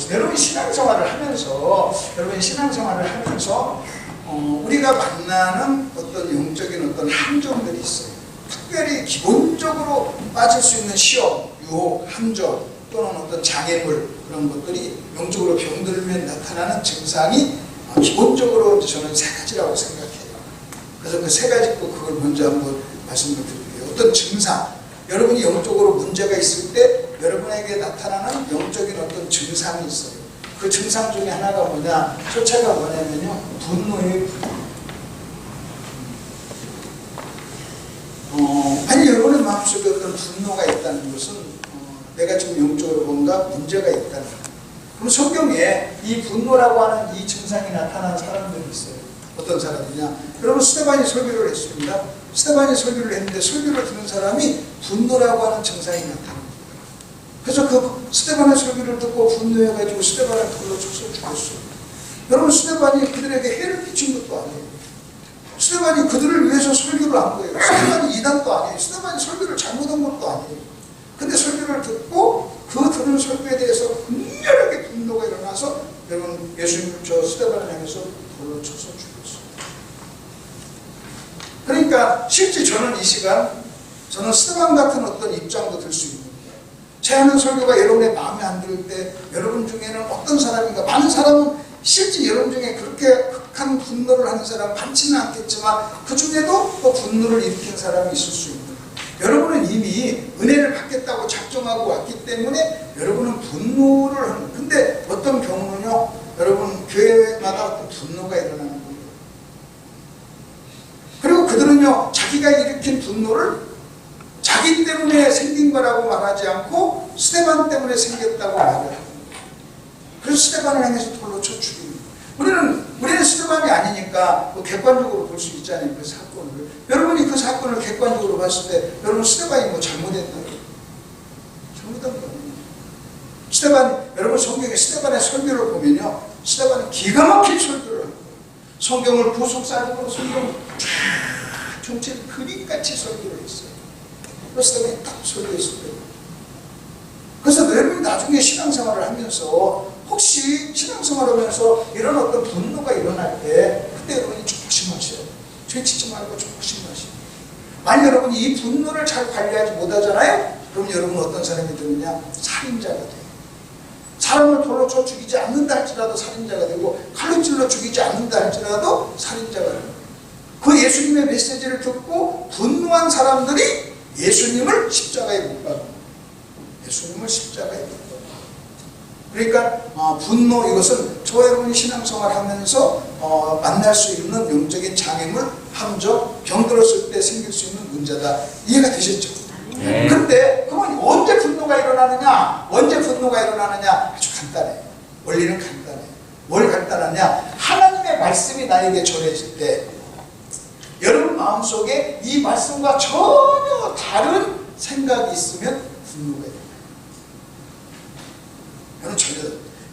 보세요. 여러분이 신앙생활을 하면서 우리가 만나는 어떤 영적인 어떤 함정들이 있어요. 특별히 기본적으로 빠질 수 있는 시험, 유혹, 함정 또는 어떤 장애물, 그런 것들이 영적으로 병들면 나타나는 증상이 기본적으로 저는 세 가지라고 생각해요. 그래서 그 세 가지 그걸 먼저 한번 말씀을 드릴게요. 어떤 증상, 여러분이 영적으로 문제가 있을 때 여러분에게 나타나는 영적인 어떤 증상이 있어요. 그 증상 중에 하나가 뭐냐, 첫째가 뭐냐면요, 분노의 분노. 아니 여러분의 마음속에 어떤 분노가 있다는 것은 내가 지금 영적으로 뭔가 문제가 있다는 거예요. 그럼 성경에 이 분노라고 하는 이 증상이 나타난 사람들이 있어요. 어떤 사람이냐, 여러분 스데반이 설교를 했습니다. 스데반이 설교를 했는데 설교를 듣는 사람이 분노라고 하는 증상이 나타납니다. 그래서 그 스데반의 설교를 듣고 분노해가지고 스데반을 돌로 쳐서 죽였어요. 여러분 스데반이 그들에게 해를 끼친 것도 아니에요. 스데반이 그들을 위해서 설교를 한 거예요. 스데반이 이단도 아니에요. 스데반이 설교를 잘못한 것도 아니에요. 근데 설교를 듣고 그 들은 설교에 대해서 극렬하게 분노가 일어나서 여러분 예수님 저 스데반을 향해서 돌로 쳐서 죽였어요. 그러니까 실제 저는 이 시간 저는 스데반 같은 어떤 입장도 들 수 있는 거예요. 제 하는 설교가 여러분의 마음에 안 들 때 여러분 중에는 어떤 사람인가, 많은 사람은 실제 여러분 중에 그렇게 극한 분노를 하는 사람 많지는 않겠지만 그 중에도 또 분노를 일으킨 사람이 있을 수 있는 거예요. 여러분은 이미 은혜를 받겠다고 작정하고 왔기 때문에 여러분은 분노를 하는, 근데 어떤 경우는요, 여러분 교회마다 어떤 분노가 일어나는 거예요. 그리고 그들은요, 자기가 일으킨 분노를 자기 때문에 생긴 거라고 말하지 않고 스데반 때문에 생겼다고 말을 하는 거예요. 그래서 스데반을 향해서 돌로 쳐 죽이는 거예요. 우리는 스데반이 아니니까 뭐 객관적으로 볼 수 있잖아요, 그 사건을. 여러분이 그 사건을 객관적으로 봤을 때 여러분 스데반이 뭐 잘못했나요? 잘못한 거 아니에요. 스데반, 여러분 성경에 스데반의 설교를 보면요, 스데반은 기가 막힌 설교를 하는 거예요. 성경을 부속사적으로 성경을 전체를 그림같이 설교를 했어요. 그래서 스데반이 딱 설교했을 거예요. 그래서 여러분이 나중에 신앙생활을 하면서 혹시 신앙생활을 하면서 이런 어떤 분노가 일어날 때 그때 여러분이 조심하세요. 죄짓지 말고 조심하세요. 만약 여러분이 이 분노를 잘 관리하지 못하잖아요? 그럼 여러분 어떤 사람이 되느냐? 살인자가 돼요. 사람을 돌로 쳐 죽이지 않는다 할지라도 살인자가 되고 칼로 찔러 죽이지 않는다 할지라도 살인자가 돼요. 그 예수님의 메시지를 듣고 분노한 사람들이 예수님을 십자가에 못 박아요. 예수님을 십자가에 못 박아요. 그러니까 분노, 이것은 저와 여러분이 신앙생활 하면서 만날 수 있는 영적인 장애물, 함정, 병들었을 때 생길 수 있는 문제다. 이해가 되셨죠? 근데 그러면 언제 분노가 일어나느냐? 아주 간단해요. 원리는 간단해요. 뭘 간단하냐? 하나님의 말씀이 나에게 전해질 때 여러분 마음속에 이 말씀과 전혀 다른 생각이 있으면 분노가 일어나요. 여러분 전혀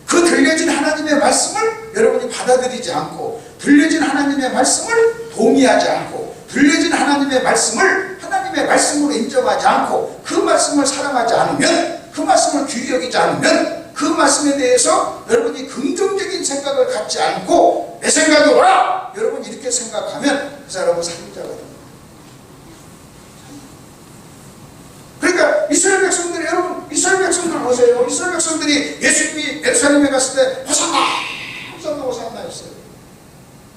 그 들려진 하나님의 말씀을 여러분이 받아들이지 않고, 들려진 하나님의 말씀을 동의하지 않고, 들려진 하나님의 말씀을 하나님의 말씀으로 인정하지 않고, 그 말씀을 사랑하지 않으면, 그 말씀을 귀히 여기지 않으면, 그 말씀에 대해서 여러분이 긍정적인 생각을 갖지 않고 내 생각이 옳아! 여러분 이렇게 생각하면 그 사람은 살인자가 됩니다. 그러니까 이스라엘 백성들이, 여러분 이스라엘 백성들 보세요. 이스라엘 백성들이 예수님이 예루살렘에 갔을 때 호산나 호산나 호산나 했어요.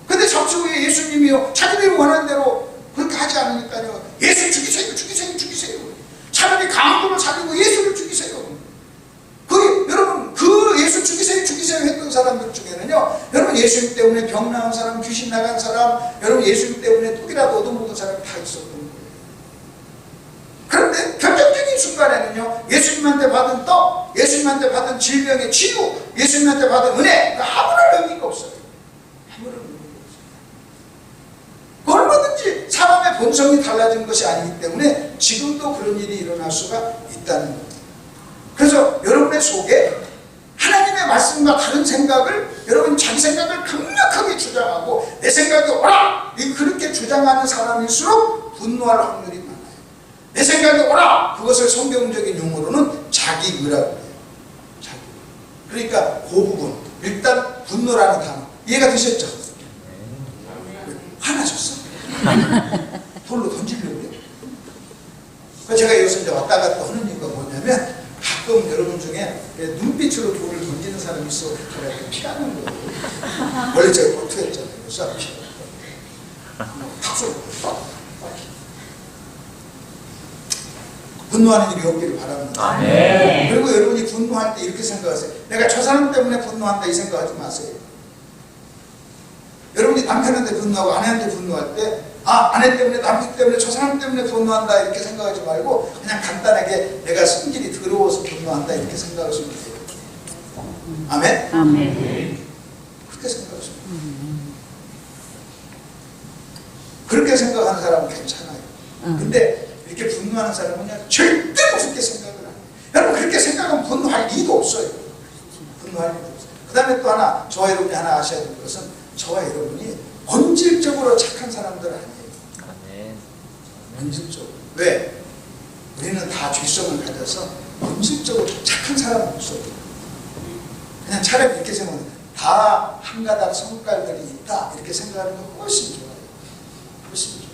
근데 잠시 후에 예수님이요, 자기들이 원하는 대로 그렇게 하지 않으니까요, 예수 죽이세요, 죽이세요, 죽이세요. 차라리 강도를 살리고 예수를 죽이세요. 여러분 그 예수 죽이세요, 죽이세요 했던 사람들 중에는요, 여러분 예수님 때문에 병 나은 사람, 귀신 나간 사람, 여러분 예수님 때문에 뚝이라도 얻어먹은 사람이 다 있었던 거예요. 그런데 결정적인 순간에는요, 예수님한테 받은 떡, 예수님한테 받은 질병의 치유, 예수님한테 받은 은혜, 아무런 의미가 없어요. 아무런 의미가 없어요. 얼마든지 사람의 본성이 달라진 것이 아니기 때문에 지금도 그런 일이 일어날 수가 있다는 겁니다. 그래서 여러분의 속에 하나님의 말씀과 다른 생각을, 여러분 자기 생각을 강력하게 주장하고 내 생각이 옳아! 그렇게 주장하는 사람일수록 분노할 확률이 많아요. 내 생각이 옳아! 그것을 성경적인 용어로는 자기의라고 해요. 자기. 그러니까 그 부분, 일단 분노라는 단어 이해가 되셨죠? 화나셨어? 돌로 던지려고요? 제가 여기서 이제 왔다 갔다 하는 이유가 뭐냐면 가끔 여러분 중에 눈빛으로 돌을 던지는 사람이 있어. 제가 피하는 거예요. 원래 제가 볼트였잖아요. 그래서 박수. 분노하는 일이 없기를 바랍니다. 그리고 여러분이 분노할 때 이렇게 생각하세요. 내가 저 사람 때문에 분노한다 이 생각하지 마세요. 여러분이 남편한테 분노하고 아내한테 분노할 때 아내 때문에 남편 때문에 저 사람 때문에 분노한다 이렇게 생각하지 말고 그냥 간단하게 내가 성질이 더러워서 분노한다 이렇게 생각하시면 돼요. 아멘? 아멘. 그렇게 생각하시면 돼요. 그렇게 생각하는 사람은 괜찮아요. 근데 이렇게 분노하는 사람은 그냥 절대로 그렇게 생각을 안 해요. 여러분 그렇게 생각하면 분노할 이유도 없어요. 분노할 이유도 없어요. 그 다음에 또 하나 저와 여러분이 하나 아셔야 될 것은 저와 여러분이 본질적으로 착한 사람들 아니에요. 본질적으로. 왜? 우리는 다 죄성을 가져서 본질적으로 착한 사람은 없어요. 그냥 차라리 이렇게 생각하면 다 한 가닥 성깔들이 있다 이렇게 생각하는 건 훨씬 좋아요. 훨씬 좋아요.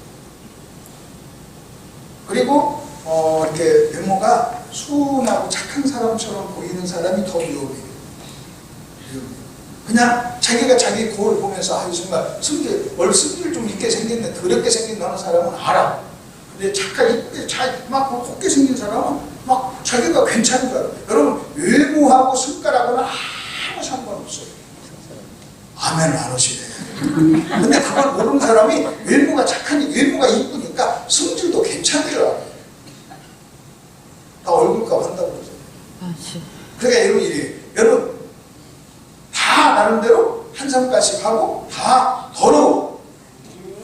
그리고 이렇게 외모가 순하고 착한 사람처럼 보이는 사람이 더 위험해요. 그냥 자기가 자기 거울 보면서 정말 승질 좀 있게 생겼네, 더럽게 생긴 너는 사람은 알아. 근데 착하게 이쁘게 막 곱게 생긴 사람은 막 자기가 괜찮은 줄 알아. 여러분 외모하고 성깔하고는 아무 상관없어요. 아멘을 안 하시네. 근데 그걸 모르는 사람이 외모가 착하니 외모가 이쁘니까 성질도 괜찮은 줄 알아요. 다 얼굴값 한다고 그러죠. 그러니까 여러분 이래요. 여러분 다 나름대로 한 사람까지 하고 다 더러워.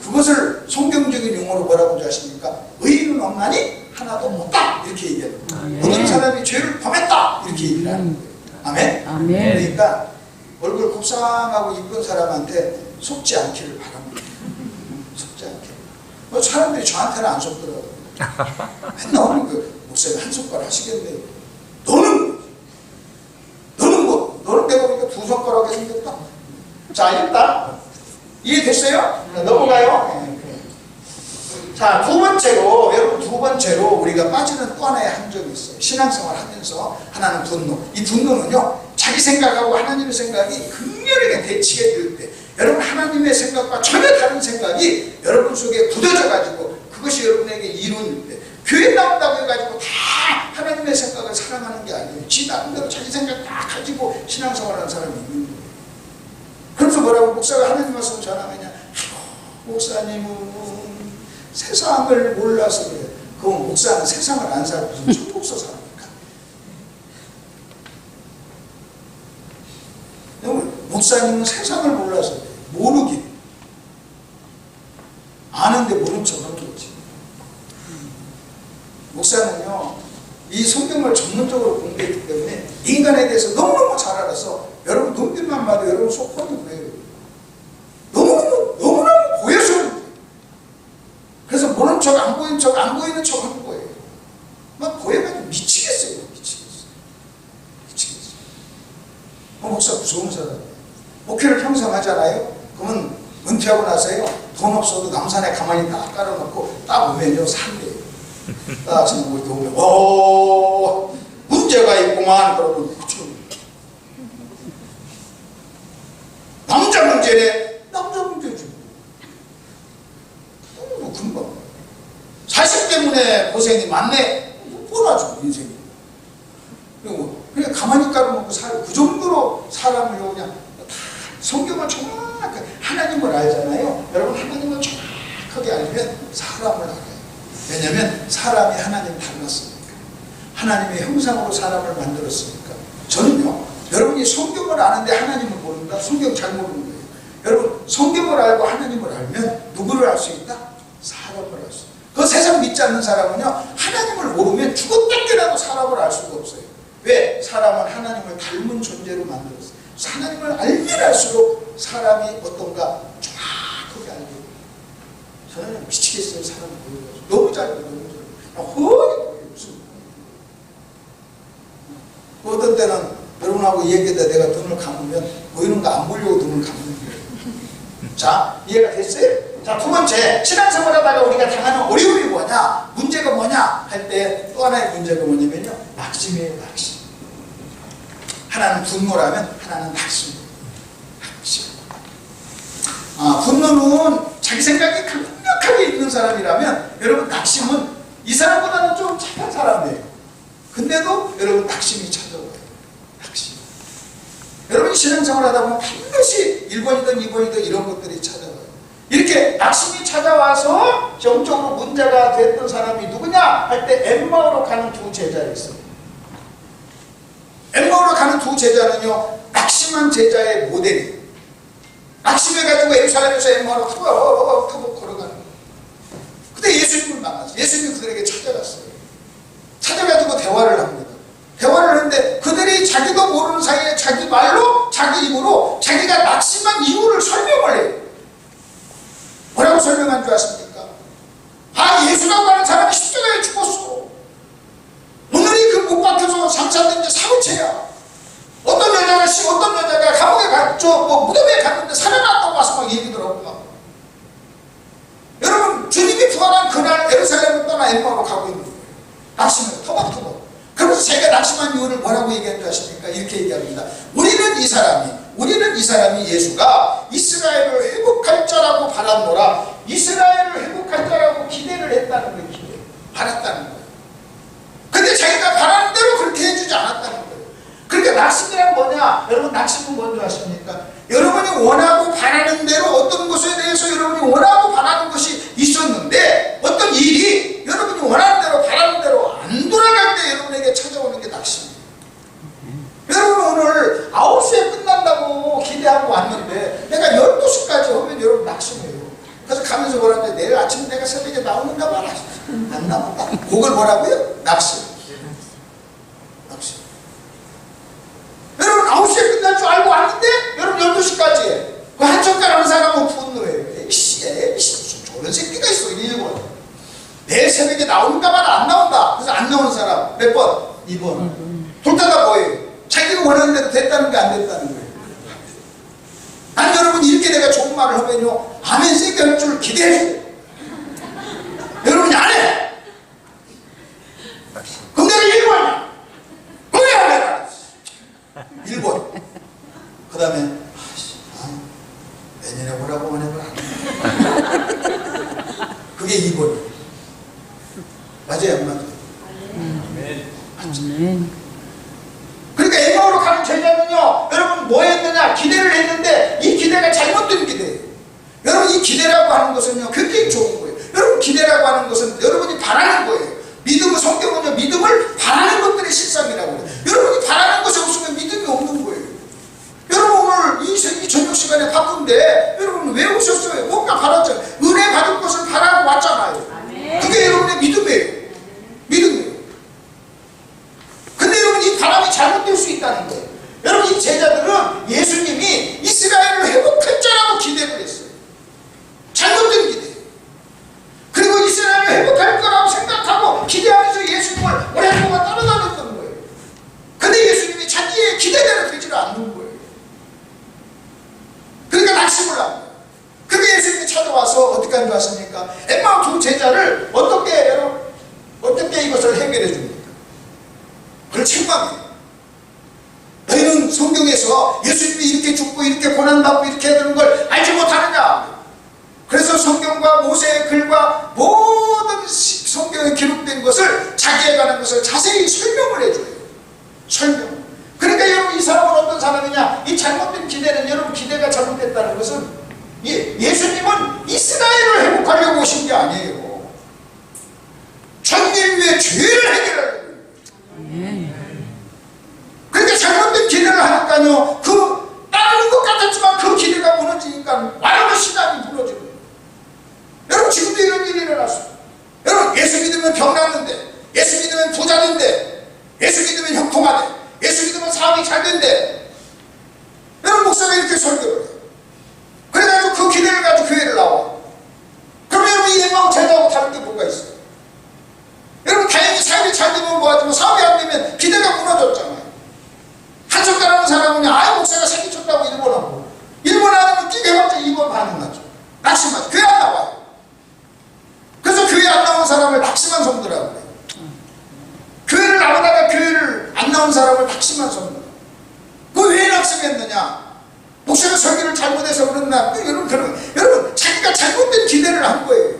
그것을 성경적인 용어로 뭐라고 하지 아십니까? 의인은 없나니 하나도 없다 이렇게 얘기해요. 모든 사람이 죄를 범했다 이렇게 얘기를 하는 거예요. 아멘? 아멘. 그러니까 얼굴 곱상하고 이쁜 사람한테 속지 않기를 바랍니다. 속지 않기를. 사람들이 저한테는 안 속더라고요. 맨날 목사님 한 손가락 하시겠네요. 너는 내가 보니까 두 손가락에 생겼다. 자, 알겠다. 이해됐어요? 넘어가요. 자, 여러분 두 번째로 우리가 빠지는 또 하나의 함정이 있어요. 신앙생활 하면서 하나는 분노. 이 분노는요, 자기 생각하고 하나님의 생각이 극렬하게 대치가 될 때, 여러분 하나님의 생각과 전혀 다른 생각이 여러분 속에 굳어져 가지고 그것이 여러분에게 이론일 때, 교회 나온다고 해가지고 다 하나님의 생각을 사랑하는 게 아니에요. 지 나름대로 자기 생각 다 가지고 신앙생활하는 사람이 있는 거예요. 그래서 뭐라고 목사가 하나님 말씀 전하느냐, 목사님은 세상을 몰라서 그래요. 그럼 목사는 세상을 안 살고 무슨 천국서 삽니까? 목사님은 세상을 몰라서 그래요. 모르긴 아는데 모른 척하는 거지. 목사는요, 이 성경을 전문적으로 공부했기 때문에 인간에 대해서 너무너무 잘 알아서 여러분 눈빛만 봐도 여러분 속편이 보여요. 너무너무 보여서 그래서 모른 척, 안 보이는 척, 안 보이는 척 하는 거예요. 막 보여가지고 미치겠어요. 목사 무서운 사람이에요. 목회를 평생 하잖아요. 그러면 은퇴하고 나서요, 돈 없어도 남산에 가만히 딱 깔아놓고 딱 오면요, 산대요. 딱 지금 이렇게 오면, 문제가 있구만. 그러면 남자 문제네. 남자 문제지. 너무 금방. 자식 때문에 고생이 많네. 뻔하죠, 인생이. 그냥 가만히 깔아놓고 그 정도로 사람을 그냥 다 성경을 정확하게 하나님을 알잖아요. 여러분 하나님을 정확하게 알면 사람을 알아요. 왜냐하면 사람이 하나님 닮았으니까. 하나님의 형상으로 사람을 만들었으니까. 저는요, 여러분이 성경을 아는데 하나님을 모른다? 성경 잘 모르는 거예요. 여러분 성경을 알고 하나님을 알면 누구를 알 수 있다? 사람을 알 수 있다. 그 세상 믿지 않는 사람은요, 하나님을 모르면 죽었다 깨라도 사람을 알 수가 없어요. 왜? 사람은 하나님을 닮은 존재로 만들었어요. 하나님을 알면 알수록 사람이 어떤가 정확하게 알게 돼요. 저는 미치겠어요. 사람을 보여가지고. 너무 잘 보여요. 너무 잘 보여요. 훤히 보여요. 무슨. 어떤 때는 여러분 여러분하고 얘기하다 내가 눈을 감으면 보이는 거 안 보려고 눈을 감는 거예요. 자, 이해가 됐어요? 자, 두 번째, 신앙생활 하다가 우리가 당하는 어려움이 뭐냐, 문제가 뭐냐 할 때 또 하나의 문제가 뭐냐면요, 낙심이에요. 낙심. 하나는 분노라면 하나는 낙심. 낙심. 분노는 자기 생각이 강력하게 있는 사람이라면, 여러분 낙심은 이 사람보다는 좀 착한 사람이에요. 근데도 여러분 낙심이 찾아와요. 낙심. 여러분이 신앙생활 하다 보면 반드시 1번이든 2번이든 이런 것들이 찾아와요. 이렇게 낙심이 찾아와서 영적으로 문제가 됐던 사람이 누구냐 할 때 엠마오로 가는 두 제자가 있어요. 엠마오로 가는 두 제자는요, 낙심한 제자의 모델이에요. 낙심해가지고 예루살렘에서 엠마오로 타고 걸어가는 거예요. 근데 예수님을 만났어요. 예수님이 그들에게 찾아갔어요. 찾아가지고 대화를 합니다. 대화를 하는데 그들이 자기도 모르는 사이에 자기 말로, 자기 입으로 자기가 낙심한 이유를 설명을 해요. 뭐라고 설명한 줄 아십니까? 예수라고 하는 사람이 십자가에 죽었어. 오늘이 그 못 박혀서 상처된 게 사고체야. 어떤 여자가 감옥에 무덤에 갔는데 살아났다고 와서 막 얘기더라고요. 여러분, 주님이 부활한 그날 예루살렘을 떠나 엠마오로 가고 있는 거예요. 낙심을 터벅터벅. 그래서 제가 낙심한 이유를 뭐라고 얘기한 줄 아십니까? 이렇게 얘기합니다. 우리는 이 사람이 예수가 이스라엘을 회복할 자라고 바랐노라. 이스라엘을 회복할 자라고 기대를 했다는 거예요. 바랐다는 거예요. 근데 자기가 바라는 대로 그렇게 해주지 않았다는 거예요. 그러니까 낙심이란 뭐냐? 여러분, 낙심은 뭔지 아십니까? 여러분이 원하고 바라는 대로 어떤 것에 대해서 여러분이 원하고 바라는 것이 있었는데, 어떤 일이 여러분이 원하는 대로 바라는 대로 안 돌아갈 때 여러분에게 찾아오는 게 낙심이에요. 여러분, 오늘 9시에 끝난다고 기대하고 왔는데 내가 12시까지 오면 여러분 낙심해요. 그래서 가면서 뭐라는데, 내일 아침 내가 새벽에 나오는가 봐라. 안 나온다. 그걸 뭐라고요? 낙심. 낙심. 여러분, 9시에 끝날 줄 알고 왔는데 여러분 12시까지 그 한 젓갈 한 사람은 분노해요. 에이씨, 저런 새끼가 있어. 1번. 내일 새벽에 나오는가 봐라. 안 나온다. 그래서 안 나오는 사람 몇 번? 2번. 돌다가 뭐예요? 자기가 원하는 대로 됐다는 게 안 됐다는 거예요. 아니, 여러분, 이렇게 내가 좋은 말을 하면요, 아멘 세게 할 줄 기대해요. 여러분이 안 해. 그럼 내가 1번이야. 그래 안 해. 1번. 그 다음에 내년에 오라고 원해봐. 그게 2번이에요. 맞아요, 안 맞아요? 아멘. 그러니까 엠마오로 가는 제자는요, 여러분 뭐 했느냐? 기대를 했는데 이 기대가 잘못된 기대예요. 여러분, 이 기대라고 하는 것은요, 굉장히 좋은 거예요. 여러분, 기대라고 하는 것은 여러분이 바라는 거예요. 믿음은, 성경은요, 믿음을 바라는 것들의 실상이라고 해요. 여러분이 바라는 것이 없으면 믿음이 없는 거예요. 여러분, 오늘 이 저녁 시간에 바쁜데 여러분 왜 오셨어요? 뭔가 바랐잖아요. 은혜 받을 것을 바라고 왔잖아요. 그게 여러분의 믿음이에요. 믿음이에요. 근데 여러분, 이 바람이 잘못될 수 있다는 거예요. 여러분, 이 제자들은 예수님이 이스라엘을 회복할 자라고 기대를 했어요. 잘못된 기대. 그리고 이스라엘을 회복할 거라고 생각하고 기대하면서 예수님을 오랫동안 따라다녔던 거예요. 근데 예수님이 자기의 기대대로 되지를 않는 거예요. 그러니까 낙심을 한 거예요. 그게 예수님이 찾아와서 어떻게 한 줄 아십니까? 엠마오 두 제자를 어떻게 이것을 해결해 줍니까? 그걸 책망해요. 너희는 성경에서 예수님이 이렇게 죽고 이렇게 고난받고 이렇게 해야 되는 걸 알지 못하느냐? 그래서 성경과 모세의 글과 모든 성경에 기록된 것을, 자기에 관한 것을 자세히 설명을 해줘요. 설명. 그러니까 여러분, 이 사람은 어떤 사람이냐? 이 잘못된 기대는, 여러분 기대가 잘못됐다는 것은 예수님은 이스라엘을 회복하려고 오신 게 아니에요. 전 인류의 죄를 해결하려고. 그러니까 잘못된 기대를 하니까요, 따르는 것 같았지만 그 기대가 무너지니까 완전 신앙이 무너지는 거예요. 여러분, 지금도 이런 일이 일어났어요. 여러분, 예수 믿으면 병 낫는데, 예수 믿으면 부자 된대, 예수 믿으면 형통하대, 예수 믿으면 사업이 잘 된대. 여러분, 목사가 이렇게 설교를 해요. 그래가지고 그 기대를 가지고 교회를 나와. 그럼 여러분, 이 엠마오 제자하고 다른 게 뭐가 있어요? 여러분, 다행히 사업이 잘 되면 뭐하지만 사업이 안 되면 기대가 무너졌잖아요. 한 숟가락 무조건 반응하죠. 낙심하죠. 교회 안 나와요. 그래서 교회 안 나온 사람을 낙심한 성도라고 그래요. 교회를 나오다가 교회를 안 나온 사람을 낙심한 성도. 그 왜 낙심했느냐? 목사가 설교를 잘못해서 그랬나? 여러분 자기가 잘못된 기대를 한 거예요.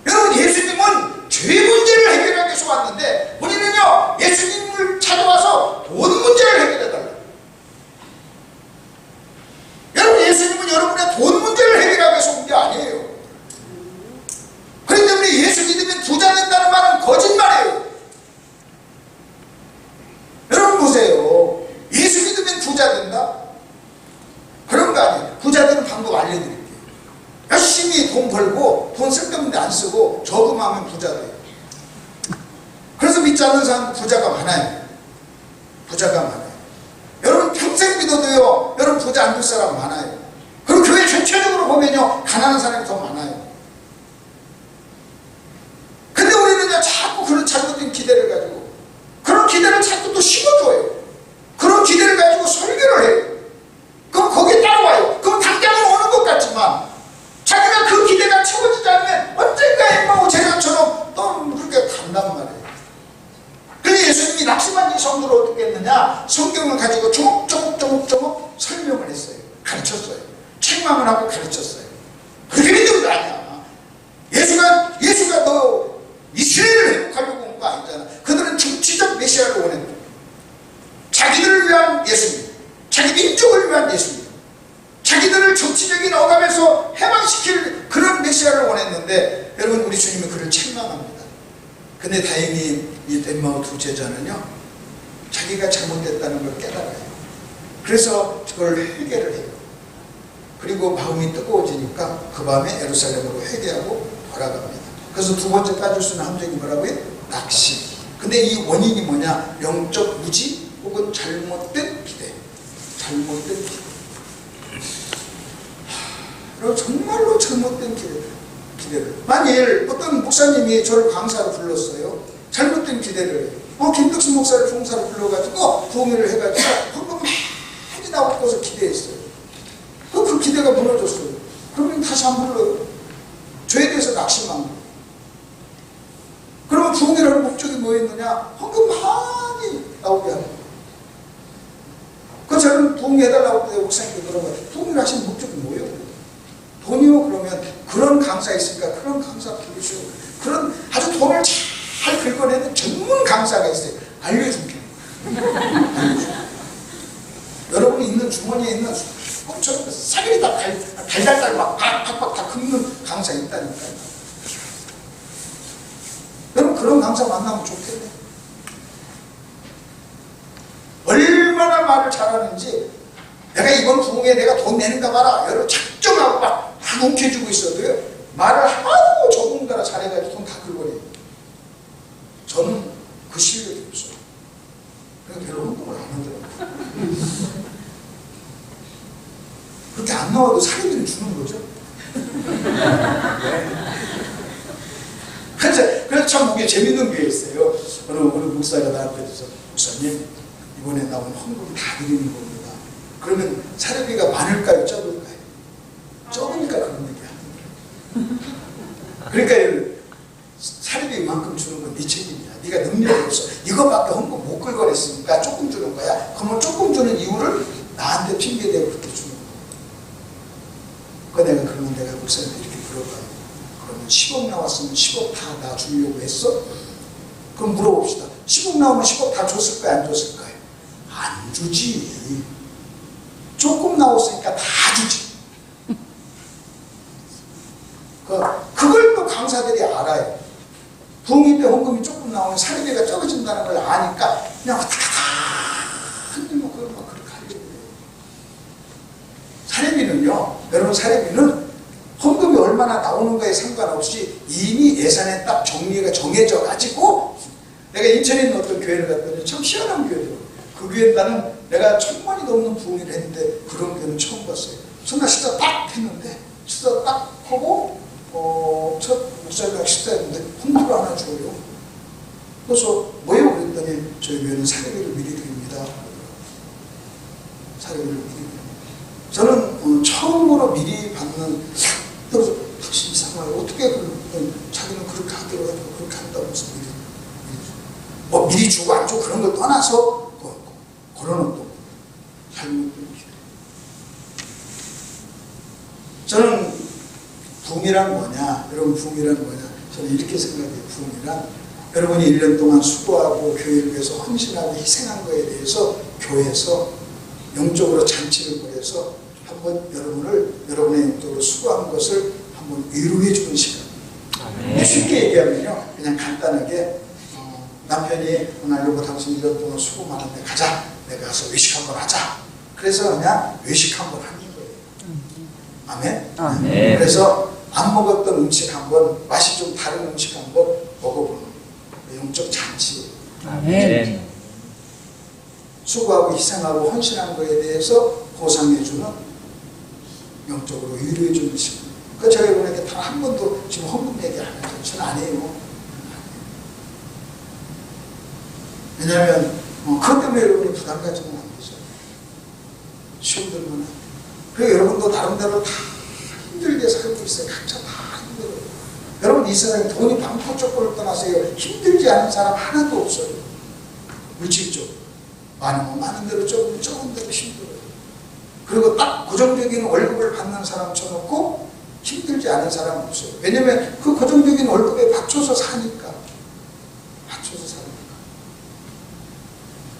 여러분 예수님은 죄 문제를 해결하기 위해서 왔는데 우리는요 예수님을 찾아와서 돈 문제를 해결해달라요. 여러분 예수님은 여러분의 돈 문제를 해결하기 위해서 온 게 아니에요. 그렇기 때문에 예수 믿으면 부자 된다는 말은 거짓말이에요. 여러분 보세요. 예수 믿으면 부자 된다? 그런 거 아니에요. 부자 되는 방법 알려드릴게요. 열심히 돈 벌고 돈 쓸데없는데 안 쓰고 저금하면 부자 돼요. 그래서 믿지 않는 사람은 부자가 많아요. 부자가 많아요. 여러분 평생 믿어도요 여러분 부자 안 될 사람 많아요. 그리고 교회 전체적으로 보면요 가난한 사람이 더 많아요. 근데 우리는요 자꾸 그런 잘못된 기대를 가지고 그런 기대를 자꾸 또 심어줘요. 그런 기대를 가지고 설교를 해요. 그럼 거기에 따라와요. 그럼 당장은 오는 것 같지만 자기가 그 기대가 채워지지 않으면 언젠가 엠마오 제자처럼 또 그렇게 간단 말이에요. 그래서 예수님이 낙심한 이 성도를 어떻게 했느냐? 성경을 가지고 조목조목 설명을 했어요. 가르쳤어요. 책망을 하고 가르쳤어요. 그렇게 믿는 거 아니야. 예수가 너 이스라엘을 회복하려고 온 거 아니잖아. 그들은 정치적 메시아를 원했다. 자기들을 위한 예수님, 자기 민족을 위한 예수님, 자기들을 정치적인 억압에서 해방시킬 그런 메시아를 원했는데 여러분 우리 주님은 그를 책망합니다. 근데 다행히 이 엠마오 두 제자는요 자기가 잘못됐다는 걸 깨달아요. 그래서 그걸 회개를 해요. 그리고 마음이 뜨거워지니까 그 밤에 예루살렘으로 회개하고 돌아갑니다. 그래서 두 번째 빠질 수 있는 함정이 뭐라고요? 낙심. 근데 이 원인이 뭐냐? 영적 무지 혹은 잘못된 기대. 잘못된 기대. 여러분 정말로 잘못된 기대를. 만일 어떤 목사님이 저를 강사로 불렀어요. 잘못된 기대를 해요. 김덕신 목사를 종사로 불러가지고 부흥회를 해가지고 헌금 많이 나오고서 기대했어요. 그 기대가 무너졌어요. 그러면 다시 안 불러요. 죄에 대해서 낙심한 거예요. 그러면 부흥회라는 목적이 뭐였느냐? 헌금 많이 나오게 하는 거예요. 그 저는 부흥회 해달라고 때 목사님께 물어봐요. 부흥회를 하시는 목적이 뭐예요? 돈이요? 그러면 그런 강사 있으니까 그런 강사 부르시고 그런 아주 돈을 잘 긁어내는 전문 강사가 있어요. 알려줄게요. 여러분이 있는 주머니에 있는 꿈처럼 사기리 다 달달달 막 팍팍팍 다 긁는 강사 있다니까요. 여러분 그런 강사 만나면 좋겠네. 얼마나 말을 잘하는지 내가 이번 부흥에 내가 돈 내는가 봐라. 여러분 작정하고 막 움켜쥐고 있어도요 말을 하도 전문가라 잘해가지고 돈 다 긁어내요. 저는 그 실력이 없어요. 그래서 별로 운동을 안 하더라고요. 그렇게 안 나와도 사람들이 주는 거죠. 그래서 참 그게 재밌는 게 있어요. 어느 목사가 나한테 그래서 목사님 이번에 나온 헌금 다 드리는 겁니다. 그러면 사례비가 많을까요? 적을까요? 적으니까 그런 얘기 하는 거예요. 그러니까 사례비 이만큼 주는 건 네 책임이야. 네가 능력이 없어. 이거밖에 헌금 못 긁어냈으니까 조금 주는 거야. 그러면 조금 주는 이유를 나한테 핑계대고 그렇게 주는 거야. 내가 그러면 내가 목사님한테 이렇게 물어봐요. 그러면 10억 나왔으면 10억 다 나 주려고 했어? 그럼 물어봅시다. 10억 나오면 10억 다 줬을 거야? 안 줬을 거야? 안 주지. 조금 나왔으니까 다 주지. 그걸 또 강사들이 알아요. 부흥회 때 헌금이 조금 나오면 사례비가 적어진다는 걸 아니까 그냥 하나님 그걸 막 그렇게 하려고 해요. 사례비는요, 여러분 사례비는 헌금이 얼마나 나오는 거에 상관없이 이미 예산에 딱 정해져 가지고 내가 인천에 있는 어떤 교회를 갔더니 참 희한한 교회더라고요. 그 교회 나는 내가 1000번이 넘는 부흥회를 했는데 그런 교회는 처음 봤어요. 전날 식사 딱 했는데 식사 딱 하고 첫 목사님과 식사했는데 헌금을 하나 줘요. 그래서 뭐예요? 그랬더니 저희 교회는 사례비를 미리 드립니다. 사례비를 미리 드립니다. 저는 처음 처음으로 미리 받는, 그래서 당신 이상하게 어떻게 자기는 그렇게 하기로 해도 그렇게 한다면서 미리 주고 안 주고 그런 걸 떠나서 그런 또 잘못됩니다. 저는 부흥이란 뭐냐, 여러분 부흥이란 뭐냐, 저는 이렇게 생각해요. 부흥이란 여러분이 1년 동안 수고하고 교회를 위해서 헌신하고 희생한 거에 대해서 교회에서 영적으로 잔치를 벌여서 한번 여러분의 영적으로 수고한 것을 한번 위로해 주는 시간. 쉽게 얘기하면요, 그냥 간단하게 남편이 오늘 여보 당신 1년 동안 수고 많은데 가자, 내가 가서 외식 한번 하자. 그래서 그냥 외식 한번 하는 거예요. 아멘? 아멘. 그래서 안 먹었던 음식 한번, 맛이 좀 다른 음식 한번 먹어보는 영적 잔치. 아멘. 수고하고 희생하고 헌신한 거에 대해서 보상해주는, 영적으로 위로해주는 시간. 그 제가 여러분에게 단 한 번도 지금 헌금 얘기 안 해요. 저는 안 해요. 왜냐하면 그것 때문에 여러분이 부담 가지면 안 되죠. 시험 들면. 그리고 여러분도 다른데로 다 힘들게 살고 있어요. 각자 다 힘들어요. 여러분 이 세상에 돈이 많고 적고를 떠나서요, 힘들지 않은 사람 하나도 없어요. 물질적으로 많으면 많은 대로 적으면 적은 대로 힘들어요. 그리고 딱 고정적인 월급을 받는 사람 쳐놓고 힘들지 않은 사람은 없어요. 왜냐면 그 고정적인 월급에 맞춰서 사니까.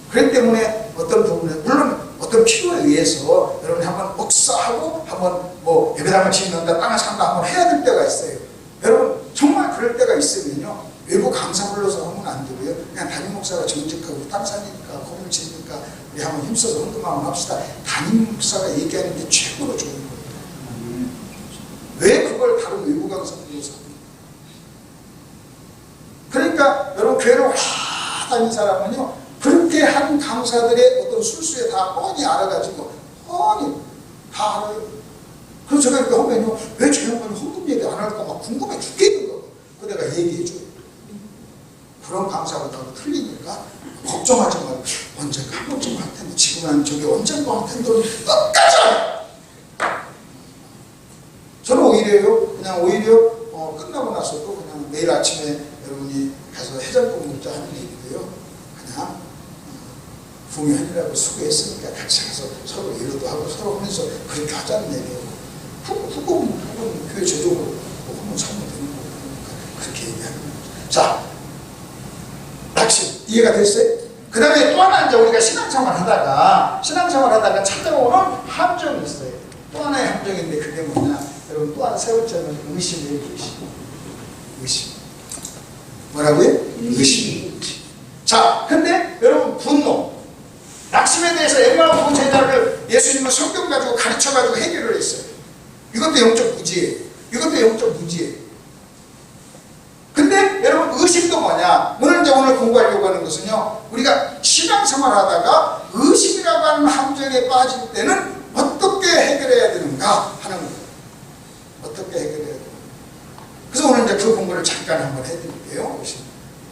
그렇기 때문에 어떤 부분에, 물론 어떤 필요에 의해서 여러분이 한번 억사하고 한번 예배당을 짓는다, 땅을 산다 한번 해야 될 때가 있어요. 여러분 정말 그럴 때가 있으면요, 외부 강사 불러서 하면 안 되고요, 그냥 담임 목사가 정직하고 땅 사니까 건물 짓니까 우리 한번 힘써서 헌금 한번 합시다. 담임 목사가 얘기하는 게 최고로 좋은 거예요. 왜 그걸 다른 외부 강사 불러서 합니까? 그러니까 여러분 교회를 와 다닌 사람은요, 그렇게 한 강사들의 어떤 술수에 다 뻔히 알아가지고 뻔히 다 알아요. 그래서 제가 이렇게 하면요, 왜 저 양반이 헌금 얘기 안 할까 막 궁금해 죽겠는 거. 그 내가 얘기해줘요. 그런 강사보다도 틀리니까 걱정하지 말고 언젠가 한 번쯤 할 텐데, 지금은 저기 언젠가 할 텐데 끝까지 저는 오히려 끝나고 나서도 그냥 내일 아침에 여러분이 가서 해장국 먹자 하는 얘기도요, 그냥 부흥회하느라고 수고했으니까 같이 가서 서로 위로도 하고 서로 하면서 그렇게 하자는 얘기예요. 후금 교회 제도로 한번 사면 되는 거니까 그렇게 얘기하는 거죠. 자, 낚시 이해가 됐어요? 그 다음에 또 하나, 이제 우리가 신앙생활 하다가 찾아오는 함정이 있어요. 또 하나의 함정인데 그게 뭐냐, 여러분 또 하나 세 번째는 의심이에요. 의심. 뭐라고요? 의심. 자, 근데 여러분 분노, 낙심에 대해서 엠마오 보제자를 예수님은 성경 가지고 가르쳐가지고 해결을 했어요. 이것도 영적 무지예요. 근데 여러분 의심도 뭐냐, 오늘 공부하려고 하는 것은요, 우리가 신앙생활 하다가 의심이라고 하는 함정에 빠질 때는 어떻게 해결해야 되는가 하는 거예요. 어떻게 해결해야 되는가. 그래서 오늘 이제 그 공부를 잠깐 한번 해드릴게요. 의심,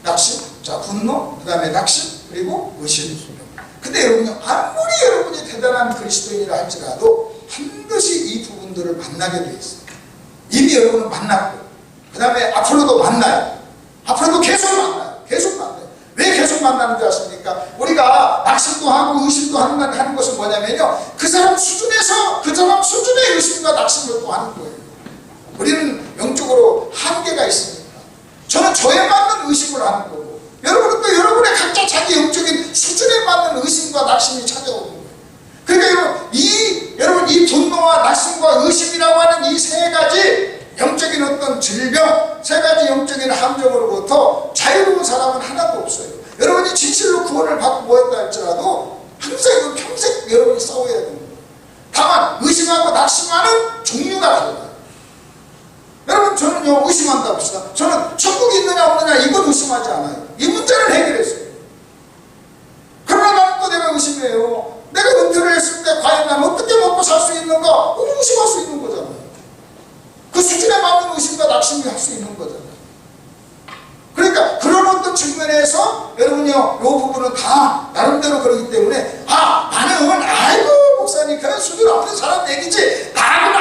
낙심, 자 분노, 그 다음에 낙심, 그리고 의심. 근데 여러분요, 아무리 여러분이 대단한 그리스도인이라 할지라도 반드시 이 부분들을 만나게 돼 있어요. 이미 여러분은 만났고, 그 다음에 앞으로도 만나요. 앞으로도 계속 만나요. 왜 계속 만나는 줄 아십니까? 우리가 낙심도 하고 의심도 하는 것은 뭐냐면요, 그 사람 수준의 의심과 낙심을 또 하는 거예요. 우리는 영적으로 한계가 있으니까. 저는 저에 맞는 의심을 하는 거고, 여러분은 또 여러분의 각자 자기 영적인 수준에 맞는 의심과 낙심이 찾아오는 거예요. 그러니까 여러분 이 분노와 낙심과 의심이라고 하는 이 세 가지 영적인 어떤 질병, 세 가지 영적인 함정으로부터 자유로운 사람은 하나도 없어요. 여러분이 진실로 구원을 받고 모였다 할지라도 항상 이건 평생 여러분이 싸워야 됩니다. 다만 의심하고 낙심하는 종류가 달라요. 여러분 저는요, 의심한다고 합시다. 저는 천국이 있느냐 없느냐 이건 의심하지 않아요. 이 문제를 해결했어요. 그러나 나는 또 내가 의심해요. 내가 은퇴를 했을 때 과연 난 어떻게 먹고 살 수 있는가? 의심할 수 있는 거잖아요. 그 수준에 맞는 의심과 낙심이 할 수 있는 거잖아요. 그러니까 그런 어떤 측면에서 여러분요, 이 부분은 다 나름대로 그러기 때문에 나는 아이고 목사님 그런 수준 없는 사람 얘기지, 나하고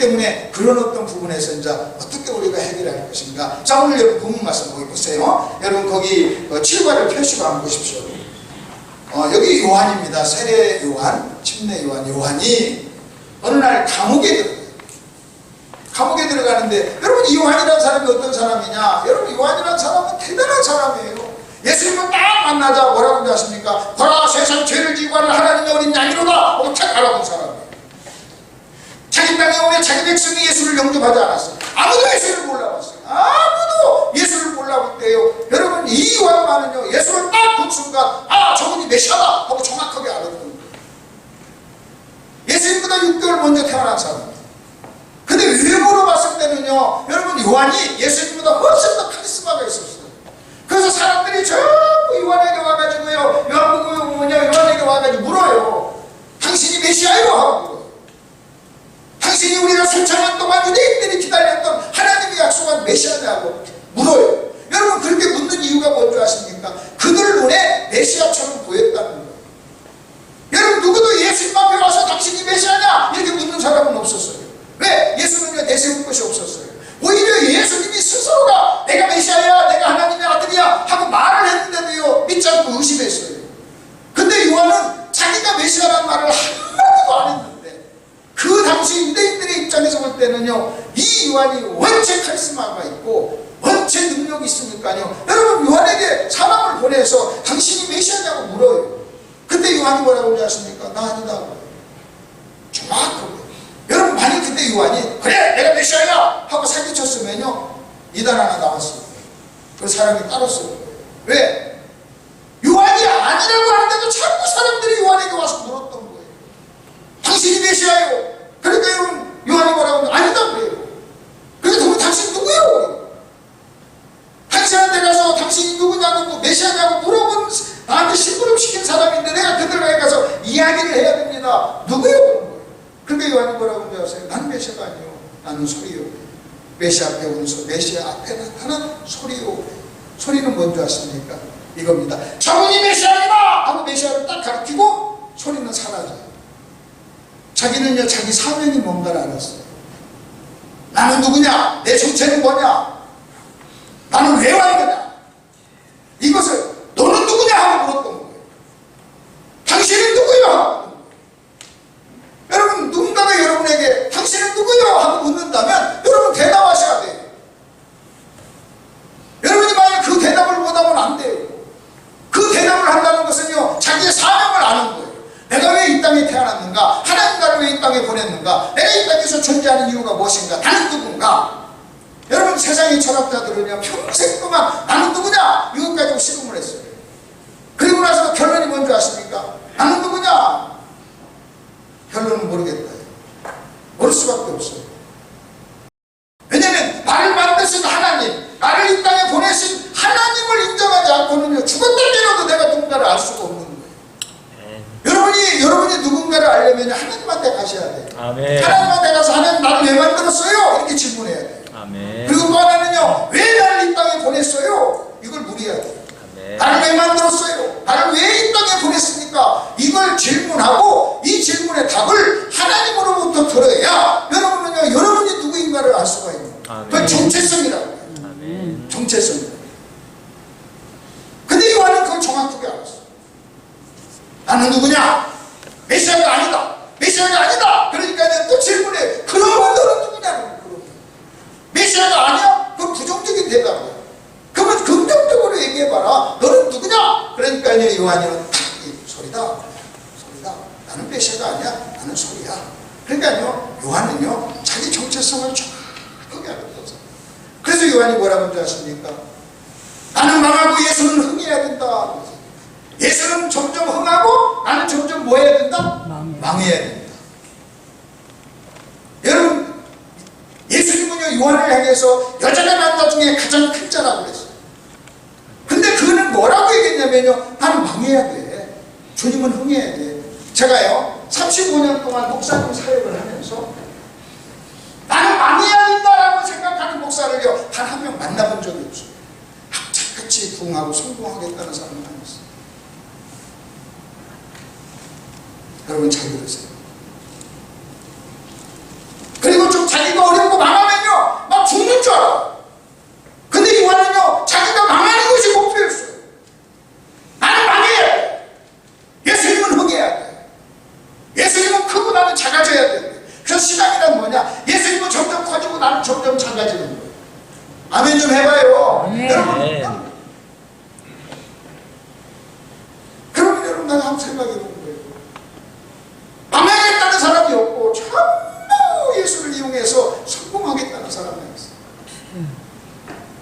때문에 그런 어떤 부분에서 이제 어떻게 우리가 해결할 것인가. 자, 오늘 여러분 본문 말씀 거기 보세요. 여러분 거기 7과를 펴시고 한번 보십시오. 여기 요한입니다. 세례 요한, 침례 요한. 요한이 어느 날 감옥에 들어가는데, 여러분 이 요한이라는 사람이 어떤 사람이냐? 여러분 요한이라는 사람은 대단한 사람이에요. 예수님을 딱 만나자 뭐라고 하십니까? 보라, 세상 죄를 지고 하는 하나님의 어린 양이로다 하고 탁 알아본 사람이에요. 자기 땅에 오면 자기 백성이 예수를 영접하지 않았어요. 아무도 예수를 몰라봤어요. 아무도 예수를 몰라볼 때요, 여러분 이 요한만은요, 예수를 딱 본 순간 저분이 메시아다 하고 정확하게 알았던 거예요. 예수님보다 6개월 먼저 태어난 사람이에요. 근데 외모로 봤을 때는요, 여러분 요한이 예수님보다 훨씬 더 카리스마가 있었어요. 그래서 사람들이 전부 요한에게 와가지고요, 요한에게 와가지고 물어요. 당신이 메시아예요? 하고 물어요. 당신이 우리가 수천년 동안 유대인들이 기다렸던 하나님이 약속한 메시아냐고 물어요. 여러분 그렇게 묻는 이유가 뭔지 아십니까? 그들 눈에 메시아처럼 보였다는 거예요. 여러분 누구도 예수님 앞에 와서 당신이 메시아냐? 이렇게 묻는 사람은 없었어요. 왜? 예수는요 내세울 것이 없었어요. 오히려 예수님이 스스로가 내가 메시아야, 내가 하나님의 아들이야 하고 말을 했는데도요 믿지 않고 의심했어요. 근데 요한은 자기가 메시아라는 말을 한마디도 안 했는데, 그 당시 유대인들의 입장에서 볼 때는요, 이 요한이 원체 카리스마가 있고 원체 능력이 있으니까요, 여러분 요한에게 사람을 보내서 당신이 메시아냐고 물어요. 근데 요한이 뭐라고 그러지 아십니까? 나 아니다고. 정확하고. 여러분 만약 그때 요한이 그래 내가 메시아야 하고 사기쳤으면요, 이단 하나 나왔어요. 그 사람이 따랐어요. 왜? 요한이 아니라고 하는데도 자꾸 사람들이 요한에게 와서 물었던 거예요. 당신이 메시아예요. 그러니까 여러분 요한이 뭐라고 하면 아니다 그래요. 그래서 그러면 당신 누구예요? 당신한테 가서 당신이 누구냐고 메시아냐고 물어본 나한테 심부름시킨 사람인데 내가 그들에게 가서 이야기를 해야 됩니다. 누구예요? 근데 요한이 뭐라고 하세요? 나는 메시아가 아니요, 나는 소리요. 메시아 앞에 오는 소리, 메시아 앞에 나타난 소리요. 소리는 뭔지 아십니까? 이겁니다. 저분이 메시아이다 하고 메시아를 딱 가르치고 소리는 사라져요. 자기는요 자기 사명이 뭔가를 알았어요. 나는 누구냐? 내 정체는 뭐냐? 나는 왜 왔느냐? 이것을 너는 누구냐 하고 물었던 거예요. 당신은 누구요? 여러분 누군가가 여러분에게 당신은 누구요? 하고 묻는다면 여러분 대답하셔야 돼요. 여러분이 만약 그 대답을 못하면 안 돼요. 그 대답을 한다는 것은요 자기의 사명을 아는 거예요. 내가 왜 이 땅에 태어났는가? 하나님 나를 왜 이 땅에 보냈는가? 내가 이 땅에서 존재하는 이유가 무엇인가? 나는 누군가? 여러분 세상의 철학자들은요 평생 동안 나는 누구냐? 이것 가지고 실험을 했어요. 그리고 나서 결론이 뭔지 아십니까? 나는 누구냐? 결론은 모르겠다. 모를 수밖에 없어요. 왜냐하면 나를 만드신 하나님, 나를 이 땅에 보내신 하나님을 인정하지 않고는요 죽었다면도 내가 누군가를 알 수가 없는 거예요. 여러분이 누군가를 알려면 하나님한테 가셔야 돼요. 아멘. 하나님한테 가서 하나님 나를 왜 만들었어요? 이렇게 질문해야 돼요. 아멘. 그리고 또 하나는요 왜 나를 이 땅에 보냈어요? 이걸 물어야 돼요. 아멘. 나를 왜 만들었어요? 나를 왜 이 땅에 보냈습니까? 이걸 질문하고 이 질문의 답을 하나님으로부터 들어야 여러분은요 여러분이 누구인가를 알 수가 있는 거예요. 그건 정체성이라고 해요. 아멘. 정체성이라고. 근데 요한은 그걸 정확하게 알았어. 나는 누구냐? 메시아가 아니다. 메시아가 아니다. 그러니까 또 질문해. 그러면 너는 누구냐는 거예요. 메시아가 아니야? 그건 부정적인 대답이야. 그러면 긍정적으로 얘기해봐라. 너는 누구냐? 그러니까 요한이는 소리다. 나는 메시아가 아니야. 나는 소리야. 그러니까요 요한은요 자기 정체성을 정확하게 알았던 사람. 그래서 요한이 뭐라고 하지 아십니까? 나는 망하고 예수는 흥해야 된다. 예수는 점점 흥하고 나는 점점 뭐 해야 된다? 망해야 된다. 여러분 예수님은요 요한을 향해서 여자가 남자 중에 가장 큰 자라고 그랬어요. 근데 그는 뭐라고 얘기했냐면요 나는 망해야 돼. 주님은 흥해야 돼. 제가요 35년 동안 목사님 사역을 하면서 나는 망해야 된다라고 생각하는 목사를요 단 한 명 만나본 적이 없어요. 합작같이 부흥하고 성공하겠다는 사람은 아니었어요. 여러분 잘 들으세요. 그리고 좀 자기 점점 작아지는 거예요. 아멘 좀 해봐요. 네. 여러분, 그러면 여러분 내가 한번 생각해 본 거예요. 망하겠다는 사람이 없고 전부 예수를 이용해서 성공하겠다는 사람만 있어요.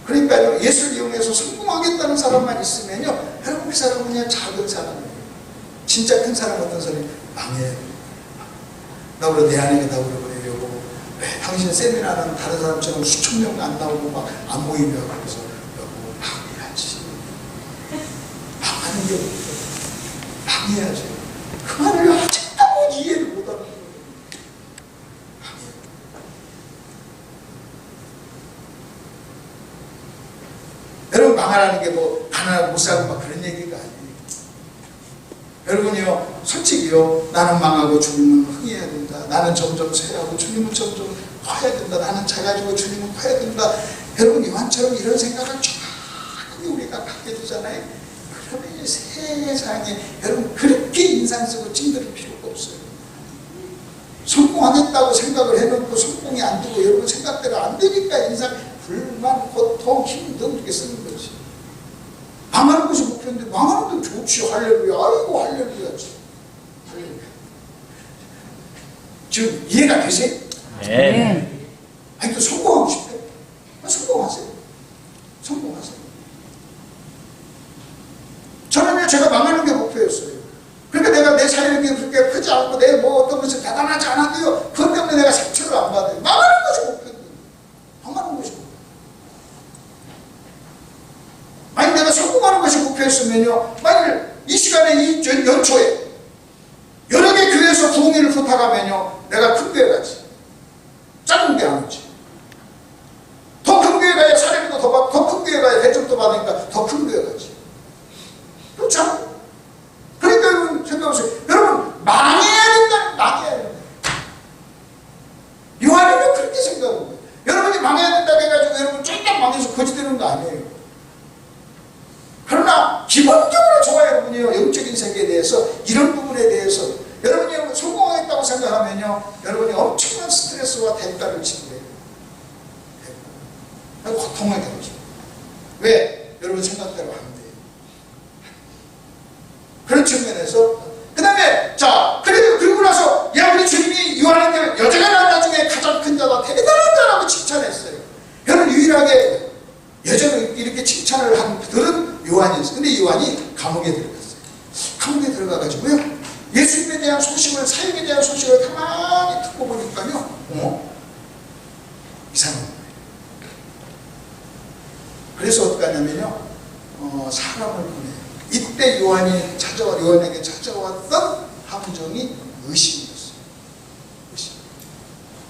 그러니까요, 예수를 이용해서 성공하겠다는 사람만 있으면요, 여러분 그 사람은 그냥 작은 사람이에요. 진짜 큰 사람 어떤 사람이 망해야 돼요. 나 그래 내 아내가 나 그래 그래요. 왜 당신 세미나는 다른 사람처럼 수천 명 안 나오고 막 안 모이냐고. 그래서 여보 망해야지. 망하는 게 없어. 망해야지. 그 말을 아직도 이해를 못하는 거예요. 여러분 망하라는 게 뭐 가난하고 못 살고 막 그런 얘기가 아니에요. 여러분이요, 솔직히요, 나는 망하고 주님은 흥해야 된다. 나는 점점 쇠하고 주님은 점점 커야 된다. 나는 작아지고 주님은 커야 된다. 여러분 요한처럼 이런 생각을 정확하게 우리가 갖게 되잖아요. 그러면 이 세상에 여러분 그렇게 인상 쓰고 찡그릴 필요가 없어요. 성공하겠다고 생각을 해놓고 성공이 안 되고 여러분 생각대로 안 되니까 인상 불만, 고통, 힘든 이렇게 쓰는 거지. 망하는 것이 목표인데 망하는 건 좋지. 할렐루야. 아이고 할렐루야지. 할렐루야. 지금 이해가 되세요? 네. 아니 또 성공하고 싶어요? 성공하세요. 성공하세요. 저는요, 제가 망하는 게 목표였어요. 그러니까 내가 내 사역이 그렇게 크지 않고 내 뭐 어떤 것이 대단하지 않아도요, 그것 때문에 내가 상처를 안 받아요. 망하는 것이 목표입니다. 망하는 것이 목표. 만약 내가 성공하는 것이 목표였으면요, 만약 이 시간에 이 연초에 여러 개 교회에서 부흥회를 부탁하면요, 내가 큰 교회 가지. 작은 교회 안 오지. 더 큰 교회 가야 사례비도 더 받고, 더 큰 교회 가야 대접도 받으니까 더 큰 교회 가지. 그렇죠? 그러니까 여러분 생각하세요. 여러분 망해야 된다. 망해야 된다. 요한이는 그렇게 생각하는 거예요. 여러분이 망해야 된다고 해가지고 여러분 쫄딱 망해서 거지 되는 거 아니에요. 그러나 기본적으로 저와 여러분이요, 영적인 세계에 대해서 이런 부분에 대해서 여러분이 성공하겠다고 생각하면요, 여러분이 엄청난 스트레스와 대가를 치게 돼요. 고통을 겪죠. 왜? 여러분 생각대로 안 돼요. 그런 측면에서, 그 다음에 자 그리고 나서 야 우리 주님이 요한한테 여자가 나온 중에 가장 큰 자다, 대단한 자라고 칭찬했어요. 여러분 유일하게 여자를 이렇게 칭찬을 한 그들은 요한이었어요. 근데 요한이 감옥에 들어갔어요. 감옥에 들어가가지고요, 예수님에 대한 소식을, 사역에 대한 소식을 가만히 듣고 보니까요, 이상한 거예요. 그래서 어떻게 하냐면요, 사람을 보내요. 이때 요한에게 찾아왔던 함정이 의심이었어요. 의심.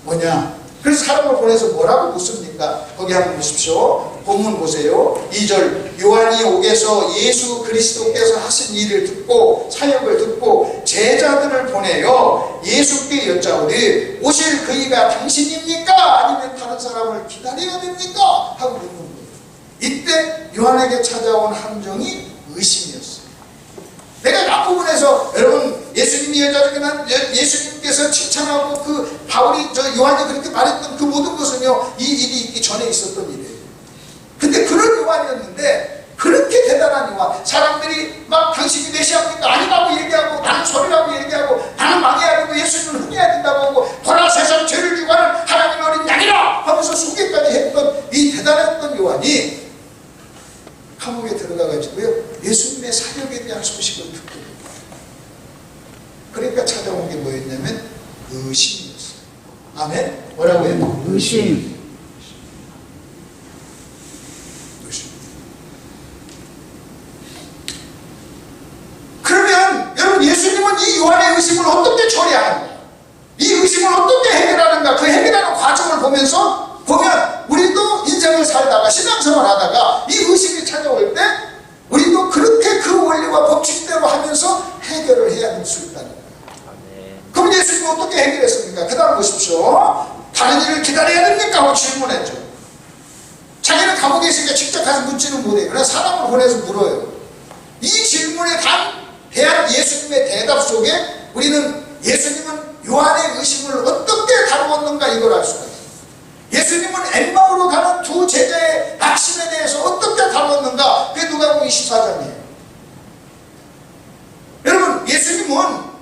뭐냐? 그래서 사람을 보내서 뭐라고 묻습니까? 거기 한번 보십시오. 본문 보세요. 2절. 요한이 옥에서 예수 그리스도께서 하신 일을 듣고, 사역을 듣고 제자들을 보내요 예수께 여짜오되 오실 그이가 당신입니까? 아니면 다른 사람을 기다려야 됩니까? 하고 묻는 거예요. 이때 요한에게 찾아온 함정이 의심이었어요. 내가 앞부분에서 여러분 예수님이 여자 중에 난 예수님께서 칭찬하고 그 바울이 요한이 그렇게 말했던 그 모든 것은요, 이 일이 있기 전에 있었던 일이에요. 근데 그런 요한이었는데, 그렇게 대단한 요한, 사람들이 막 당신이 메시아입니까? 아니라고 얘기하고, 나는 소리라고 얘기하고, 나는 망해야 되고 예수님은 흥해야 된다고 하고, 보라 세상 죄를 주관하는 하나님의 어린 양이라 하면서 소개까지 했던 이 대단했던 요한이 감옥에 들어가가지고요, 예수님의 사역에 대한 소식을 듣게 됩니다. 그러니까 찾아온 게 뭐였냐면 의심이었어요. 아멘? 뭐라고요? 의심. 의심. 그러면 여러분 예수님은 이 요한의 의심을 어떻게 처리하는가? 이 의심을 어떻게 해결하는가? 그 해결하는 과정을 보면 우리도 인생을 살다가 신앙생활 하다가 이 의심이 찾아올 때 우리도 그렇게 그 원리와 법칙대로 하면서 해결을 해야 될 수 있다는 거예요. 그럼 예수님이 어떻게 해결했습니까? 그 다음 보십시오. 다른 일을 기다려야 됩니까? 하고 질문했죠. 자기는 감옥에 있으니까 직접 가서 묻지는 못해요. 그래서 사람을 보내서 물어요. 이 질문에 대한 예수님의 대답 속에 우리는 예수님은 요한의 의심을 어떻게 다루었는가 이걸 알 수가 있어요. 예수님은 엠마오로 가는 두 제자의 낙심에 대해서 어떻게 다뤘는가? 그게 누가복음 24장이에요. 여러분, 예수님은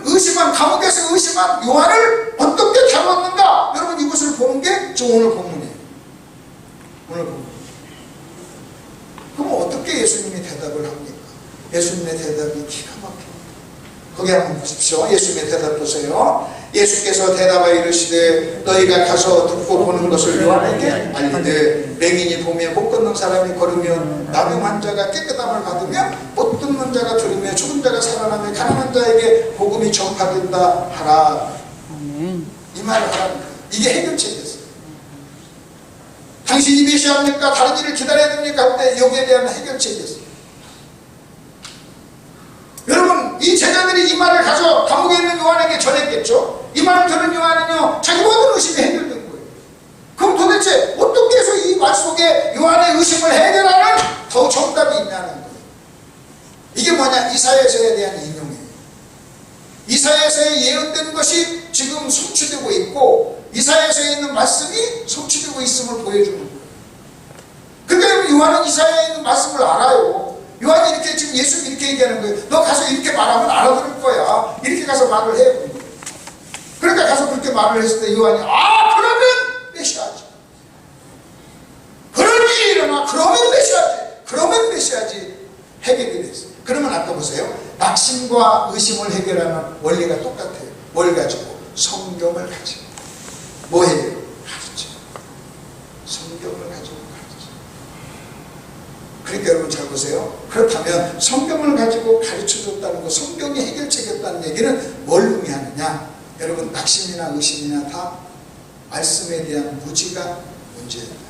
의심한, 감옥에서 의심한 요한을 어떻게 다뤘는가? 여러분, 이것을 보는 게 지금 오늘 본문이에요. 오늘 본문. 그럼 어떻게 예수님이 대답을 합니까? 예수님의 대답이 기가 막힙니다. 거기 한번 보십시오. 예수님의 대답 보세요. 예수께서 대답하여 이르시되 너희가 가서 듣고 보는 것을 요한에게 알리되 맹인이 보며 못 걷는 사람이 걸으면 나병 환자가 깨끗함을 받으며 못 듣는 자가 들으며 죽은 자가 살아나며 가난한 자에게 복음이 전파된다 하라. 이 말을 하라니까. 이게 해결책이었어요. 당신이 메시아입니까? 다른 일을 기다려야 됩니까? 할 때 여기에 대한 해결책이었어요. 여러분, 이 제자들이 이 말을 가져 감옥에 있는 요한에게 전했겠죠. 이 말을 들은 요한은요, 자기 모든 의심이 해결된 거예요. 그럼 도대체 어떻게 해서 이 말 속에 요한의 의심을 해결하는 더 정답이 있냐는 거예요. 이게 뭐냐? 이사야서에 대한 인용이에요. 이사야서에 예언된 것이 지금 성취되고 있고 이사야서에 있는 말씀이 성취되고 있음을 보여주는 거예요. 그러니까 요한은 이사야에 있는 말씀을 알아요. 요한이 이렇게 지금 예수님이 이렇게 얘기하는 거예요. 너 가서 이렇게 말하면 알아들을 거야. 이렇게 가서 말을 해. 그러니까 가서 그렇게 말을 했을 때 요한이 그러면 메시아지. 그런 일이 일어나. 그러면 메시아지. 그러면 메시아지. 해결이 됐어요. 그러면 아까 보세요. 낙심과 의심을 해결하는 원리가 똑같아요. 뭘 가지고? 성경을 가지고. 뭐 해요? 가르쳐. 성경을 가지고 가르쳐. 그러니까 여러분 잘 보세요. 그렇다면 성경을 가지고 가르쳐줬다는 거, 성경이 해결책이었다는 얘기는 뭘 의미하느냐? 여러분, 낙심이나 의심이나 다 말씀에 대한 무지가 문제입니다.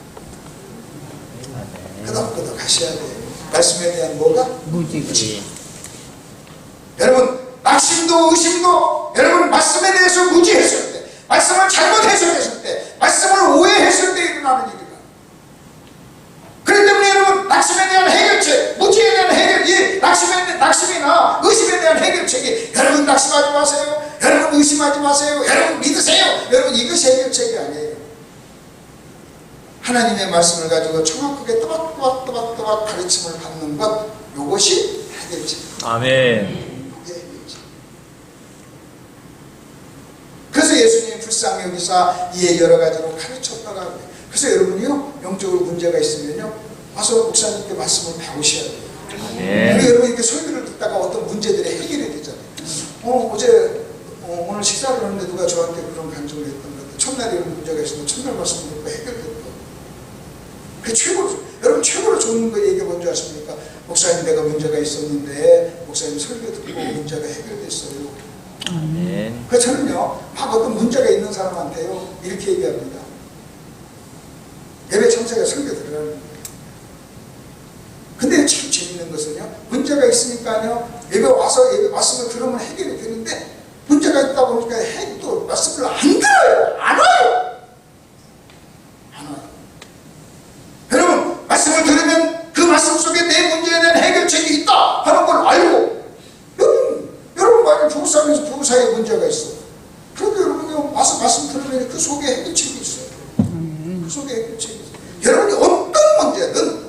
끄덕끄덕 하셔야 돼요. 말씀에 대한 뭐가? 무지. 여러분, 낙심도 의심도 여러분 말씀에 대해서 무지했을 때, 말씀을 잘못 해석했을 때, 말씀을 오해했을 때 일어나는 일이다. 그렇기 때문에 여러분, 낙심에 대한 해결책, 무지에 대한 해결, 이 낙심이나 의심에 대한 해결책이 여러분 낙심하지 마세요. 여러분 의심하지 마세요. 여러분 믿으세요. 여러분 이것이 해결책이 아니에요. 하나님의 말씀을 가지고 정확하게 또박또박 가르침을 받는 것, 이것이 해결책. 아멘. 이게 해결책. 그래서 예수님이 불쌍히 여기사 이에 여러 가지로 가르쳤더라고요. 그래서 여러분이요, 영적으로 문제가 있으면요, 와서 목사님께 말씀을 배우셔야 돼요. 아멘. 여러분 이렇게 설교를 듣다가 어떤 문제들이 해결이 되잖아요. 오늘 식사를 하는데 누가 저한테 그런 간증을 했던 것 같아요. 첫날에 이런 문제가 있으면 첫날 말씀 듣고 해결됐고. 그게 최고로, 여러분 최고로 좋은 거 얘기 뭔지 아십니까? 목사님 내가 문제가 있었는데 목사님 설교 듣고 문제가 해결됐어요. 아멘. 그래서 저는요, 막 어떤 문제가 있는 사람한테요, 이렇게 얘기합니다. 예배 참석에 설교 들으라는 거예요. 근데 참 재밌는 것은요, 문제가 있으니까요, 예배 와서 예배 말씀을 들으면 해결이 되는데, 문제가 있다고 하니까 또 말씀을 안 들어요. 안 와요. 안 와요. 여러분, 말씀을 들으면 그 말씀 속에 내 문제에 대한 해결책이 있다 하는 걸 알고, 여러분 만약 부부싸움에서 부부사이에 문제가 있어. 그런데 여러분요, 와서 말씀 들으면 그 속에 해결책이 있어요. 그 속에 해결책이 있어요. 여러분이 어떤 문제든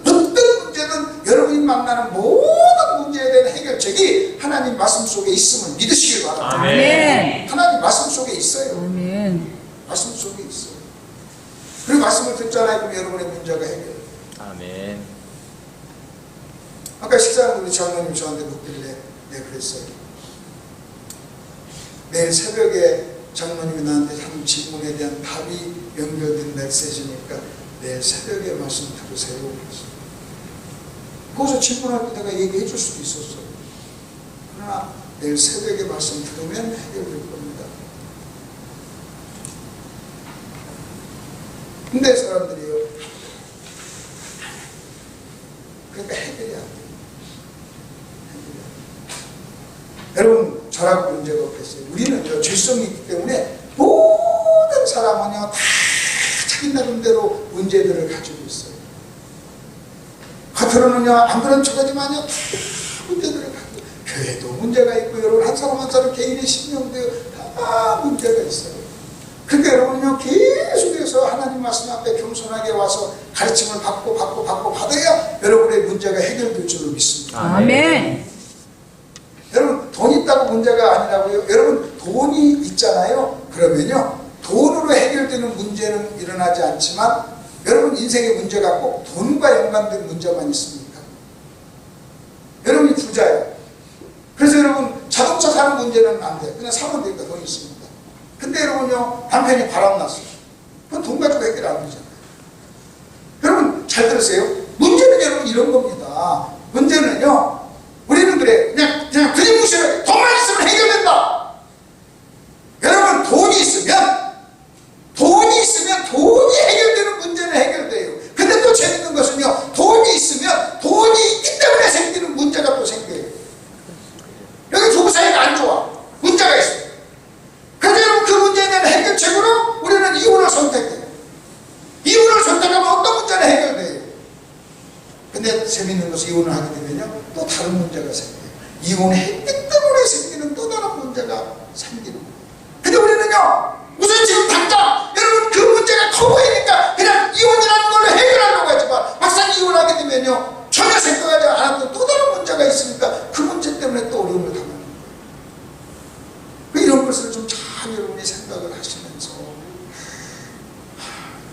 여러분이 만나는 모든 문제에 대한 해결책이 하나님 말씀 속에 있음을 믿으시길 바랍니다. 아멘. 하나님 말씀 속에 있어요. 아멘. 말씀 속에 있어요. 그리고 말씀을 듣잖아요. 그럼 여러분의 문제가 해결돼요. 아멘. 아까 식사하는 우리 장로님 저한테 묻길래 내가 그랬어요. 내일 새벽에 장로님이 나한테 한 질문에 대한 답이 연결된 메시지니까 내일 새벽에 말씀 들으세요. 그랬어요. 거기서 질문할 때 내가 얘기해 줄 수도 있었어요. 그러나 내일 새벽에 말씀 들으면 해결될 겁니다. 근데 사람들이요, 그러니까 해결이 안 돼요. 여러분, 저라고 문제가 없겠어요. 우리는 죄성이 있기 때문에 모든 사람은요, 다 자기 나름대로 문제들을 가지고 있어요. 겉으로는요, 안 그런 척하지만요, 다 문제들을 가지고, 교회도 문제가 있고, 여러분, 한 사람 한 사람 개인의 신념도 다 문제가 있어요. 그러니까 여러분요, 계속해서 하나님 말씀 앞에 겸손하게 와서 가르침을 받고 받아야 여러분의 문제가 해결될 줄로 믿습니다. 아멘. 여러분, 돈 있다고 문제가 아니라고요. 여러분, 돈이 있잖아요. 그러면요, 돈으로 해결되는 문제는 일어나지 않지만 여러분 인생의 문제가 꼭 돈과 연관된 문제만 있습니까? 여러분이 부자예요. 그래서 여러분 자동차 사는 문제는 안 돼요. 그냥 사면 되니까 돈이 있습니다. 근데 여러분요, 남편이 바람났어요. 그건 돈 가지고 해결 안 되잖아요. 여러분 잘 들으세요. 문제는 여러분 이런 겁니다. 문제는요, 우리는 그래, 그냥 그림 무시해. 돈만 있으면 해결된다. 여러분 돈이 있으면 돈이 해결되는 문제는 해결돼요. 근데 또 재밌는 것은요, 돈이 있으면 돈이 있기 때문에 생기는 문제가 또 생겨요. 여기 부부 사이가 안 좋아. 문제가 있어요. 그래서 여러분 그 문제에 대한 해결책으로 우리는 이혼을 선택해요. 이혼을 선택하면 어떤 문제는 해결돼요. 근데 재밌는 것은 이혼을 하게 되면요, 또 다른 문제가 생겨요. 이혼했기 때문에 생기는 또 다른 문제가 생기는 거예요. 근데 우리는요, 우선 지금 당장 여러분 그 문제가 커 보이니까 그냥 이혼이라는 걸로 해결하려고 하지만 막상 이혼하게 되면요, 전혀 생각하지 않았던 또 다른 문제가 있으니까 그 문제 때문에 또 어려움을 당하는 거예요. 이런 것을 좀 잘 여러분이 생각을 하시면서,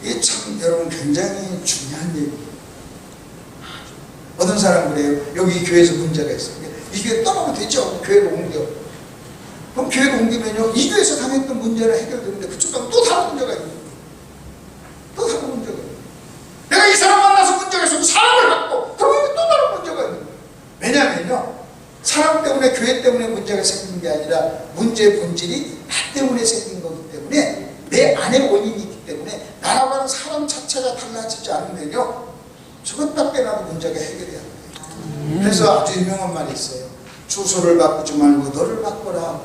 이게 참 여러분 굉장히 중요한 얘기예요. 어떤 사람은 그래요. 여기 교회에서 문제가 있어요. 이 교회 떠나면 되죠. 교회로 옮겨. 그럼 교회로 옮기면요, 이 교회에서 당했던 문제는 해결되는데 그쪽 가면 또 다른 문제가 있는 거예요. 또 다른 문제가 있는 거예요. 내가 이 사람 만나서 문제가 있어도 사람을 갖고 그러면 또 다른 문제가 있는 거예요. 왜냐면요, 사람 때문에 교회 때문에 문제가 생긴 게 아니라 문제의 본질이 나 때문에 생긴 거기 때문에, 내 안에 원인이 있기 때문에 나라고 하는 사람 자체가 달라지지 않으면요, 저것밖에 나도 문제가 해결해야 돼요. 그래서 아주 유명한 말이 있어요. 주소를 바꾸지 말고 너를 바꿔라.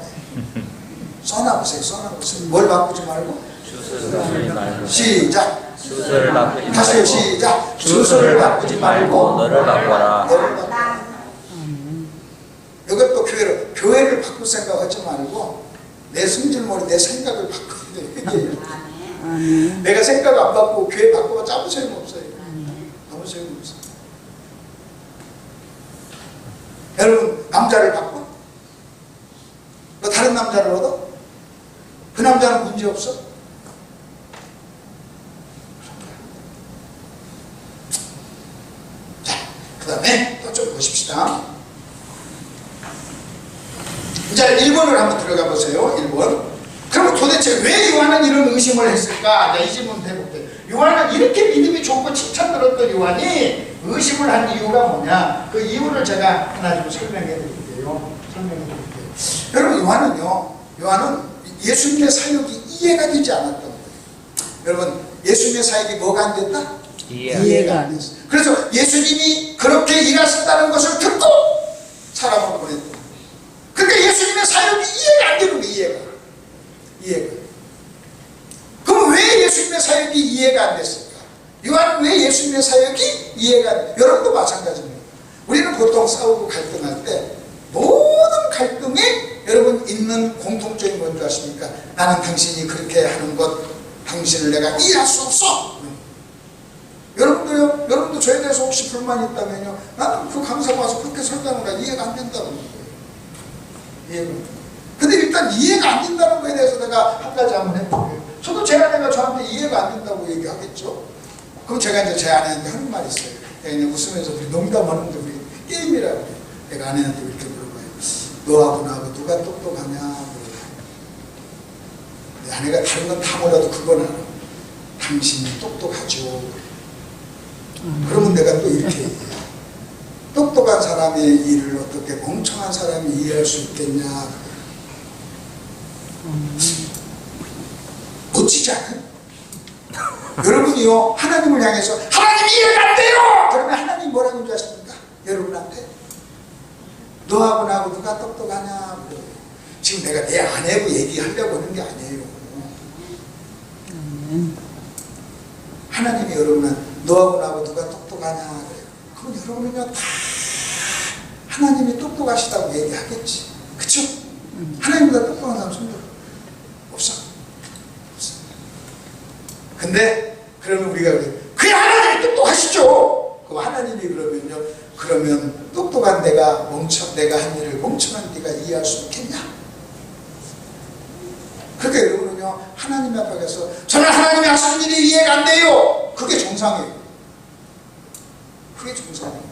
써놔보세요. 써놔보세요. 뭘 바꾸지 말고? 주소를 바꾸지 말고. 시작. 주소를 바꾸지 말고. 다시요. 시작. 주소를 바꾸지 말고 너를 바꿔라. 너를 바꿔라. 이것도 교회를 바꿀 생각하지 말고 내 승질머리, 내 생각을 바꿔야 돼요. 내가 생각 안 바꾸고 교회 바꾸면 아무 소용없어요. 아무 소용없어요. 여러분, 남자를 바꿔? 너 다른 남자를 얻어? 그 남자는 문제 없어? 자, 그 다음에 또 좀 보십시다. 자, 1번을 한번 들어가 보세요. 1번. 그럼 도대체 왜 요한은 이런 의심을 했을까? 자, 이 질문 해볼게요. 요한은 이렇게 믿음이 좋고 칭찬 들었던 요한이 의심을 한 이유가 뭐냐? 그 이유를 제가 하나 좀 설명해 드릴게요. 여러분, 요한은 예수님의 사역이 이해가 되지 않았던 거예요. 여러분, 예수님의 사역이 뭐가 안 됐다? 이해가 안 됐어요. 그래서 예수님이 그렇게 일하신다는 것을 듣고 사람을 보냈다. 그러니까 예수님의 사역이 이해가 안 되는 거예요. 이해가. 그럼 왜 예수님의 사역이 이해가 안 됐을까? 요한은 왜 예수님의 사역이 이해가 안 돼요? 여러분도 마찬가지입니다. 우리는 보통 싸우고 갈등할 때 모든 갈등에 여러분 있는 공통점이 뭔지 아십니까? 나는 당신이 그렇게 하는 것, 당신을 내가 이해할 수 없어. 여러분도 저에 대해서 혹시 불만이 있다면요, 나는 그 강사가 와서 그렇게 설명을 하니까 이해가 안 된다는 거예요. 이해가. 근데 일단 이해가 안 된다는 거에 대해서 내가 한 가지 한번 해볼게요. 저도 제 아내가 저한테 이해가 안 된다고 얘기하겠죠. 그럼 제가 이제 제 아내한테 하는 말이 있어요. 내가 그냥 웃으면서 우리 농담하는데 우리 게임이라고 해요. 내가 아내한테 이렇게 물어봐요. 너하고 나하고 누가 똑똑하냐 물어봐요. 내 아내가 다른 건 다 몰라도 그건 알아. 당신이 똑똑하죠. 그러면 내가 또 이렇게 얘기해요. 똑똑한 사람의 일을 어떻게 멍청한 사람이 이해할 수 있겠냐. 멋지지 않아요? 여러분이요, 하나님을 향해서 하나님 이해가 안 돼요! 그러면 하나님 뭐라고 줄 아십니까? 여러분한테 너하고 나하고 누가 똑똑하냐. 지금 내가 내 아내하고 얘기하려고 하는 게 아니에요. 하나님이 여러분은 너하고 나하고 누가 똑똑하냐 그래요. 그럼 여러분은요, 다 하나님이 똑똑하시다고 얘기하겠지. 그쵸? 하나님보다 똑똑한 사람 손들어. 없어. 근데 그러면 우리가 그래 하나님이 똑똑하시죠. 그럼 하나님이 그러면요, 그러면 똑똑한 내가 한 일을 멍청한 네가 이해할 수 있겠냐? 그러니까 여러분은요, 하나님 앞에 가서 저는 하나님이 하시는 일이 이해가 안 돼요. 그게 정상이에요. 그게 정상이에요.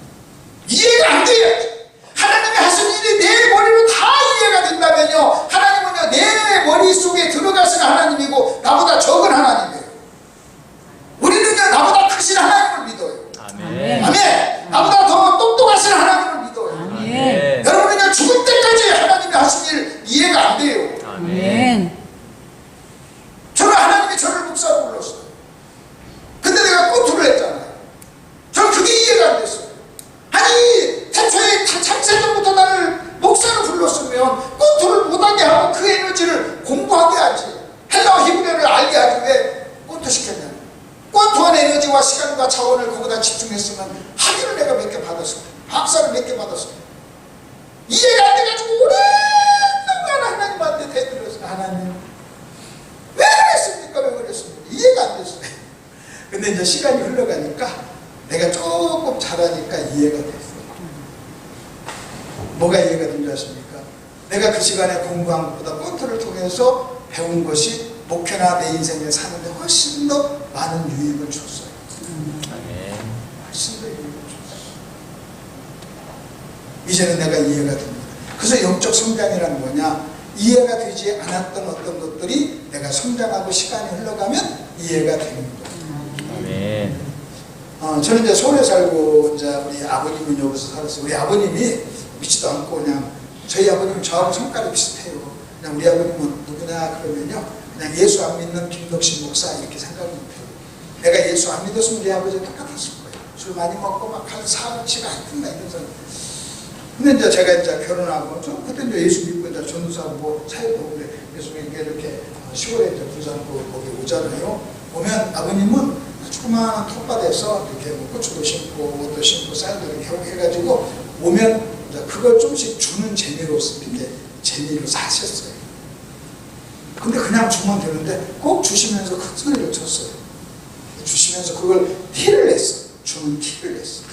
이해가 안 돼야지. 하나님이 하시는 일이 내 머리로 다 이해가 된다면요, 하나님은요 내 머릿속에 들어가신 하나님이고 나보다 적은 하나님이에요. 우리는요 나보다 크신 하나님을 믿어요. 아멘. 아멘. 나보다 더 똑똑하신 하나님을 믿어요. 아멘. 여러분은요 죽을 때까지 하나님이 하신 일 이해가 안 돼요. 아멘. 저는 하나님이 저를 목사로 불렀어요. 근데 내가 꼬투를 했잖아요. 저는 그게 이해가 안 됐어요. 아니 태초에 창세전부터 나를 목사로 불렀으면 꼬투를 못하게 하고 그 에너지를 공부하게 하지, 헬라어 히브리어를 알게 하지 왜 꼬투 시켰냐. 꼬투한 에너지와 시간과 자원을 거기다 집중했으면 학위를 내가 몇 개 받았을 거예요. 박사를 몇 개 받았을 거예요. 이해가 안 돼가지고 오랫동안 하나님한테 대들었어요. 하나님 왜 그랬습니까? 왜 그랬습니까? 이해가 안 됐어요. 근데 이제 시간이 흘러가니까 내가 조금 잘하니까 이해가 됐어요. 뭐가 이해가 된 줄 아십니까? 내가 그 시간에 공부한 것보다 콘트를 통해서 배운 것이 목회나 내 인생을 사는데 훨씬 더 많은 유익을 줬어요. 아멘. 훨씬 더 유익을 줬어요. 이제는 내가 이해가 됩니다. 그래서 영적 성장이란 뭐냐? 이해가 되지 않았던 어떤 것들이 내가 성장하고 시간이 흘러가면 이해가 되는 거예요. 아멘. 저는 이제 서울에 살고 이제 우리 아버님은 여기서 살았어요. 우리 아버님이 믿지도 않고 그냥 저희 아버님은 저하고 성깔이 비슷해요. 그냥 우리 아버님은 누구냐 그러면요, 그냥 예수 안 믿는 김덕신 목사 이렇게 생각을 못해요. 내가 예수 안 믿었으면 우리 아버지가 똑같았을 거예요. 술 많이 먹고 막 사고치가 했구나 이런 사람. 근데 이제 제가 이제 결혼하고 좀 그때 이제 예수 믿고 이제 전도사하고 뭐 사회도 오는데 예수 믿게 이렇게 시골에 이제 부산고 거기 오잖아요. 오면 아버님은 조그마한 텃밭에서 이렇게 뭐 고추도 심고 뭐도 심고 쌀도 이렇게 해가지고 오면 이제 그걸 조금씩 주는 재미로 이렇게 재미로 사셨어요. 근데 그냥 주면 되는데 꼭 주시면서 큰 소리를 쳤어요. 주시면서 그걸 티를 냈어. 주는 티를 냈어.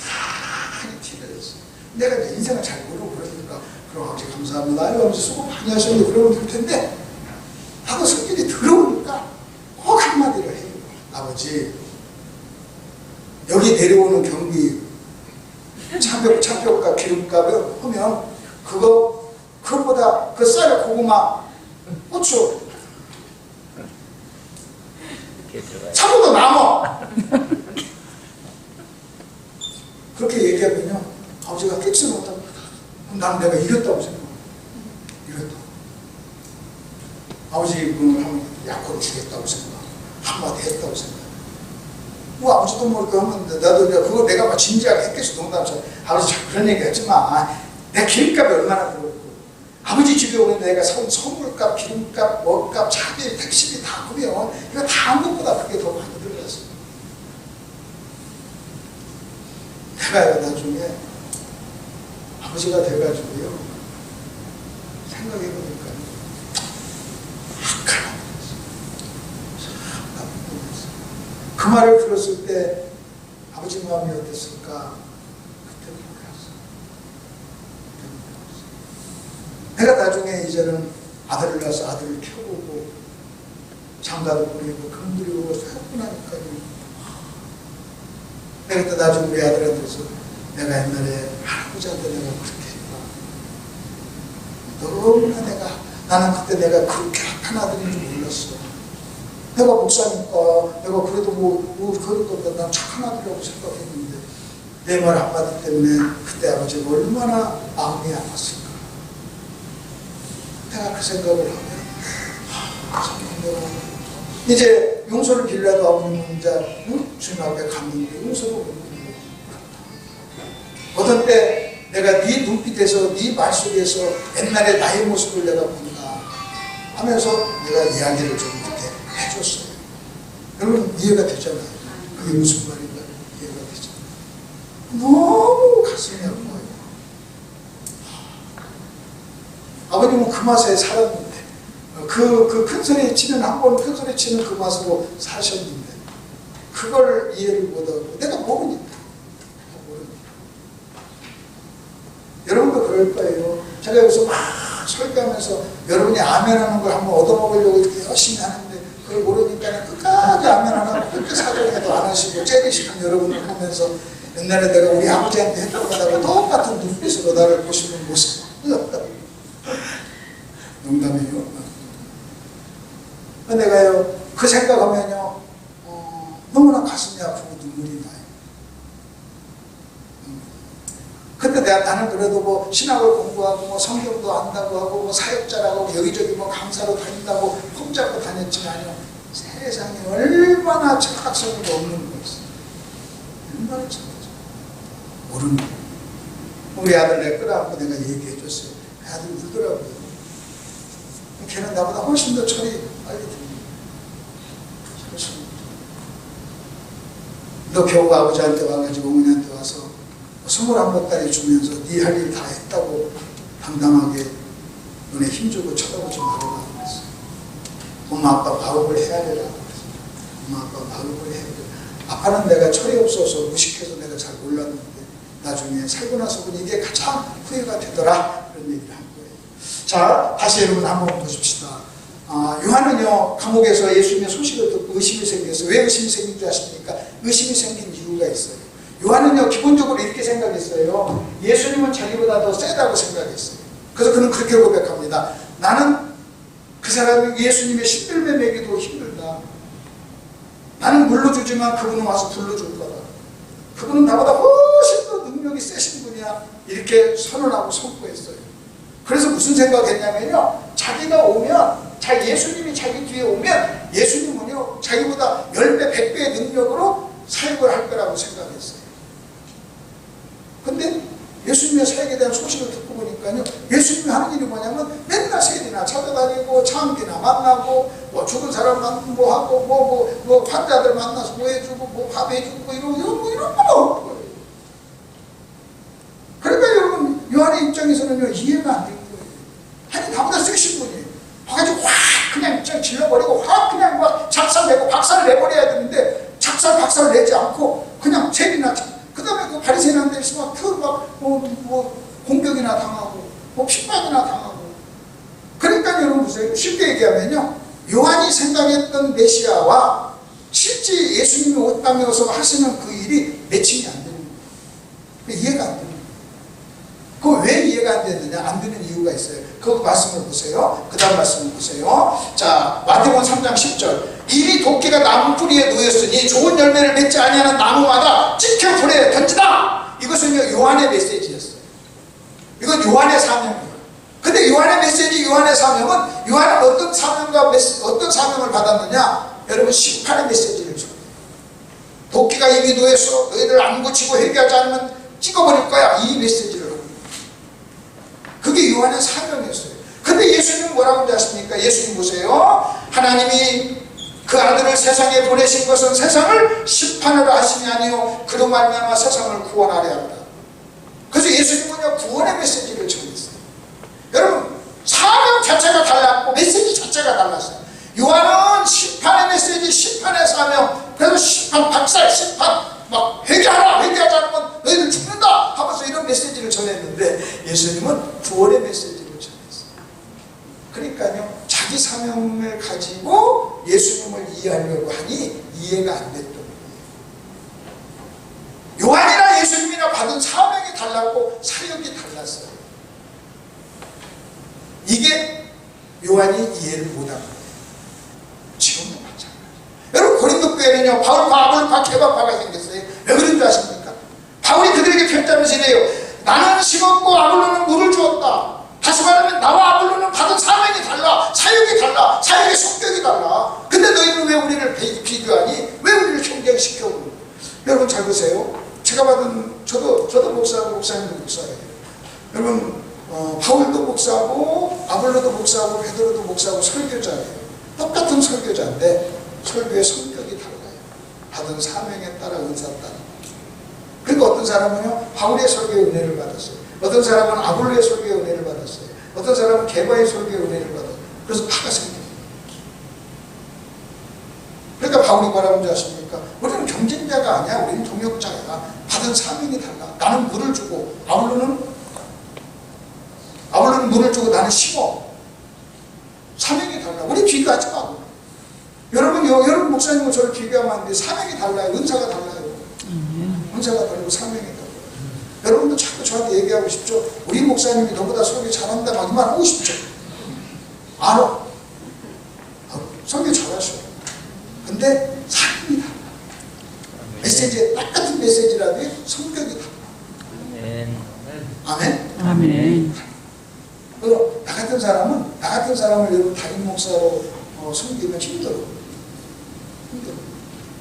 큰 티를 냈어. 내가 내 인생을 잘 모르고 그러니까 그럼 아버지 감사합니다. 아버지 수고 많이 하셨는데 그러면 될 텐데 하고 성질이 들어오니까 꼭 한마디를 해요. 아버지 여기 내려오는 경비 차표값 기름값을 하면 그것보다 그 쌀 고구마 고추 차보다 남아. 그렇게 얘기하면요 아버지가 깨치 못하고 그럼 나는 내가 이겼다고 생각해요. 이겼다. 아버지 그걸 하면 약호를 주겠다고 생각하고 한마디 했다고 생각해요. 뭐 아버지도 모르게 하면 나도 그거 내가 막 진지하게 했겠어. 농담처럼 아버지 그런 얘기 하지 마. 내 기름값이 얼마나 들었고 아버지 집에 오는데 내가 사온 선물값, 기름값, 먹값, 차비, 택시비 다 하면 이거 다 한 것보다 그게 더 많이 들어갔어. 내가 나중에 아버지가 돼가지고요 생각해보니까 악한 그 말을 들었을 때 아버지 마음이 어땠을까? 그때 몰랐어요. 내가 나중에 이제는 아들을 낳아서 아들을 키워보고 장가도 보내고 금들이고 살고 나니까요. 내가 또 나중에 우리 아들한테서 내가 옛날에 할아버지한테 내가 그렇게 했다. 너무나 나는 그때 내가 그렇게 악한 아들인 줄 몰랐어. 내가 목사니까 내가 그래도 그래도 난 착한 아들이라고 생각했는데 내 말 한마디 때문에 그때 아버지가 얼마나 마음이 아팠을까. 내가 그 생각을 하면 내가 이제 용서를 빌려도 아버님은 이제 주님 앞에 갔는데 용서를 못 빌려. 어떤 때 내가 네 눈빛에서 네 말속에서 옛날에 나의 모습을 내가 본다 하면서 내가 이야기를 좀 해줬어요. 여러분 이해가 되잖아요. 그게 무슨 말인가 이해가 되잖아요. 너무 가슴이 아파요. 아버님은 그 맛에 살았는데 그 큰 소리 치는 한 번 큰 소리 치는 그 맛으로 사셨는데 그걸 이해를 못하고 내가 모르니까. 여러분도 그럴 거예요. 제가 여기서 막 설교하면서 여러분이 아멘하는 걸 한번 얻어먹으려고 이렇게 열심히 하는데 그걸 모르니까 끝까지 아멘 안 하고 그렇게 사정해도 안 하시고 째리시는 여러분을 보면서 옛날에 내가 우리 아버지한테 했던 거다가 똑같은 눈빛으로 나를 보시는 모습. 농담이에요. 내가요 그 생각하면요 너무나 가슴이 아프고 눈물이 나요. 근데 나는 그래도 뭐 신학을 공부하고 뭐 성경도 안다고 하고 뭐 사역자라고 여기저기 뭐 강사로 다닌다고 폼잡고 다녔지만요 세상에 얼마나 착각성도 없는 거였어요. 얼마나 착각성 모르는 거. 우리 아들 내 끌어안고 내가 얘기해 줬어요. 아들 울더라고요. 걔는 나보다 훨씬 더 철이 빨리 듭니다. 너 겨우 아버지한테 와가지고 어머니한테 와서 21달이 주면서 네 할 일 다 했다고 당당하게 눈에 힘주고 쳐다보지 말아라 그랬어요. 엄마 아빠 바업을 해야 되라 그랬어요. 엄마 아빠 바업을 해야 돼. 아빠는 내가 철이 없어서 무식해서 내가 잘 몰랐는데 나중에 살고 나서 보니 이게 가장 후회가 되더라 그런 얘기를 한 거예요. 자, 다시 여러분 한번 보십시다. 요한은요 감옥에서 예수님의 소식을 듣고 의심이 생겼어요. 왜 의심이 생긴 줄 아십니까? 의심이 생긴 이유가 있어요. 요한은요 기본적으로 이렇게 생각했어요. 예수님은 자기보다 더 세다고 생각했어요. 그래서 그는 그렇게 고백합니다. 나는 그 사람이 예수님의 신들매 매기도 힘들다. 나는 물러주지만 그분은 와서 불러줄 거다. 그분은 나보다 훨씬 더 능력이 세신 분이야. 이렇게 선언하고 선포했어요. 그래서 무슨 생각했냐면요 자기가 오면 예수님이 자기 뒤에 오면 예수님은요 자기보다 10배 100배의 능력으로 사역을 할 거라고 생각했어요. 근데 예수님의 사역에 대한 소식을 듣고 보니까요 예수님이 하는 일이 뭐냐면 맨날 세일이나 찾아다니고 창기나 만나고 뭐 죽은 사람 만나고 뭐 하고 뭐 환자들 만나서 뭐 해주고 뭐 밥 해주고 뭐 이런 거만 하는 거예요. 그러니까 여러분 요한의 입장에서는요 이해가 안 되는 거예요. 아니 나보다 세신 분이에요. 와가지고 확 그냥 질러버리고 확 그냥 막 작살내고 박살을 내버려야 되는데 박살을 내지 않고 그냥 세리나 그 다음에 그 바리새인한테 막 공격이나 당하고 뭐 핍박이나 당하고. 그러니까 여러분 보세요. 쉽게 얘기하면요 요한이 생각했던 메시아와 실제 예수님이 옷 땅에 와서 하시는 그 일이 매칭이 안 되는 거예요. 이해가 안 되는 거예요. 그거 왜 이해가 안 되느냐? 안 되는 이유가 있어요. 그 말씀을 보세요. 그 다음 말씀을 보세요. 자, 마태복음 3장 10절. 이리 도끼가 나무 뿌리에 놓였으니 좋은 열매를 맺지 아니하는 나무마다 찍혀 불에 던지다. 이것은 요한의 메시지였어요. 이건 요한의 사명이에요. 근데 요한의 메시지, 요한의 사명은 요한은 어떤 사명과 어떤 사명을 받았느냐? 여러분 심판의 메시지를 줘요. 도끼가 이미 놓였어. 너희들 안 고치고 회개하지 않으면 찍어버릴 거야. 이 메시지를 하고. 그게 요한의 사명이었어요. 근데 예수님은 뭐라고 하는지 아십니까? 예수님 보세요. 하나님이 그 아들을 세상에 보내신 것은 세상을 심판으로 하심이 아니요 그로 말미암아 세상을 구원하려 합니다. 그래서 예수님은요 구원의 메시지를 전했어요. 여러분 사명 자체가 달랐고 메시지 자체가 달랐어요. 요한은 심판의 메시지, 심판의 사명, 그래서 심판, 박살, 심판, 막 회개하라, 회개하지 않으면 너희들 죽는다 하면서 이런 메시지를 전했는데 예수님은 구원의 메시지를 전했어요. 그러니까요 자기 사명을 가지고 예수님을 이해하려고 하니 이해가 안 됐던 거예요. 요한이나 예수님이나 받은 사명이 달랐고 사역이 달랐어요. 이게 요한이 이해를 못한 거예요. 지금도 마찬가지예요. 여러분 고린도 교회는요 바울파, 아볼파, 케바파가 생겼어요. 왜 그런 줄 아십니까? 바울이 그들에게 편지하면서 이래요. 나는 심었고 아볼로는 물을 주었다. 다시 말하면 나와 아볼로는 받은 사명이 달라. 사역이 달라. 사역의 성격이 달라. 근데 너희는 왜 우리를 비교하니? 왜 우리를 경쟁시켜? 여러분 잘 보세요. 제가 받은 저도 목사하고 목사님도 목사예요. 여러분 바울도 목사고 아볼로도 목사고 베드로도 목사고 설교자예요. 똑같은 설교자인데 설교의 성격이 달라요. 받은 사명에 따라 은사 따라. 그러니까 어떤 사람은요 바울의 설교의 은혜를 받았어요. 어떤 사람은 아볼로의 설교의 은혜를 받았어요. 어떤 사람은 게바의 설교의 은혜를 받았어요. 그래서 파가 생겨요. 그러니까 바울이 뭐라고 하는지 아십니까? 우리는 경쟁자가 아니야. 우리는 동역자야. 받은 사명이 달라. 나는 물을 주고 아볼로는 물을 주고 나는 심어. 사명이 달라. 우리 비교하지 마. 여러분 목사님과 저를 비교하면 안 돼. 사명이 달라요. 은사가 달라요. 은사가 다르고 사명이 달라요. 여러분도 자꾸 저한테 얘기하고 싶죠. 우리 목사님이 너보다 설교 잘한다 막 이 말 하고 싶죠. 알아. 설교 잘하셔. 근데 사명이 달라. 메시지에 똑같은 메시지라도 성격이 달라. 아멘. 아멘. 아멘. 나 같은 사람을 여러분 담임 목사로 섬기면 힘들어.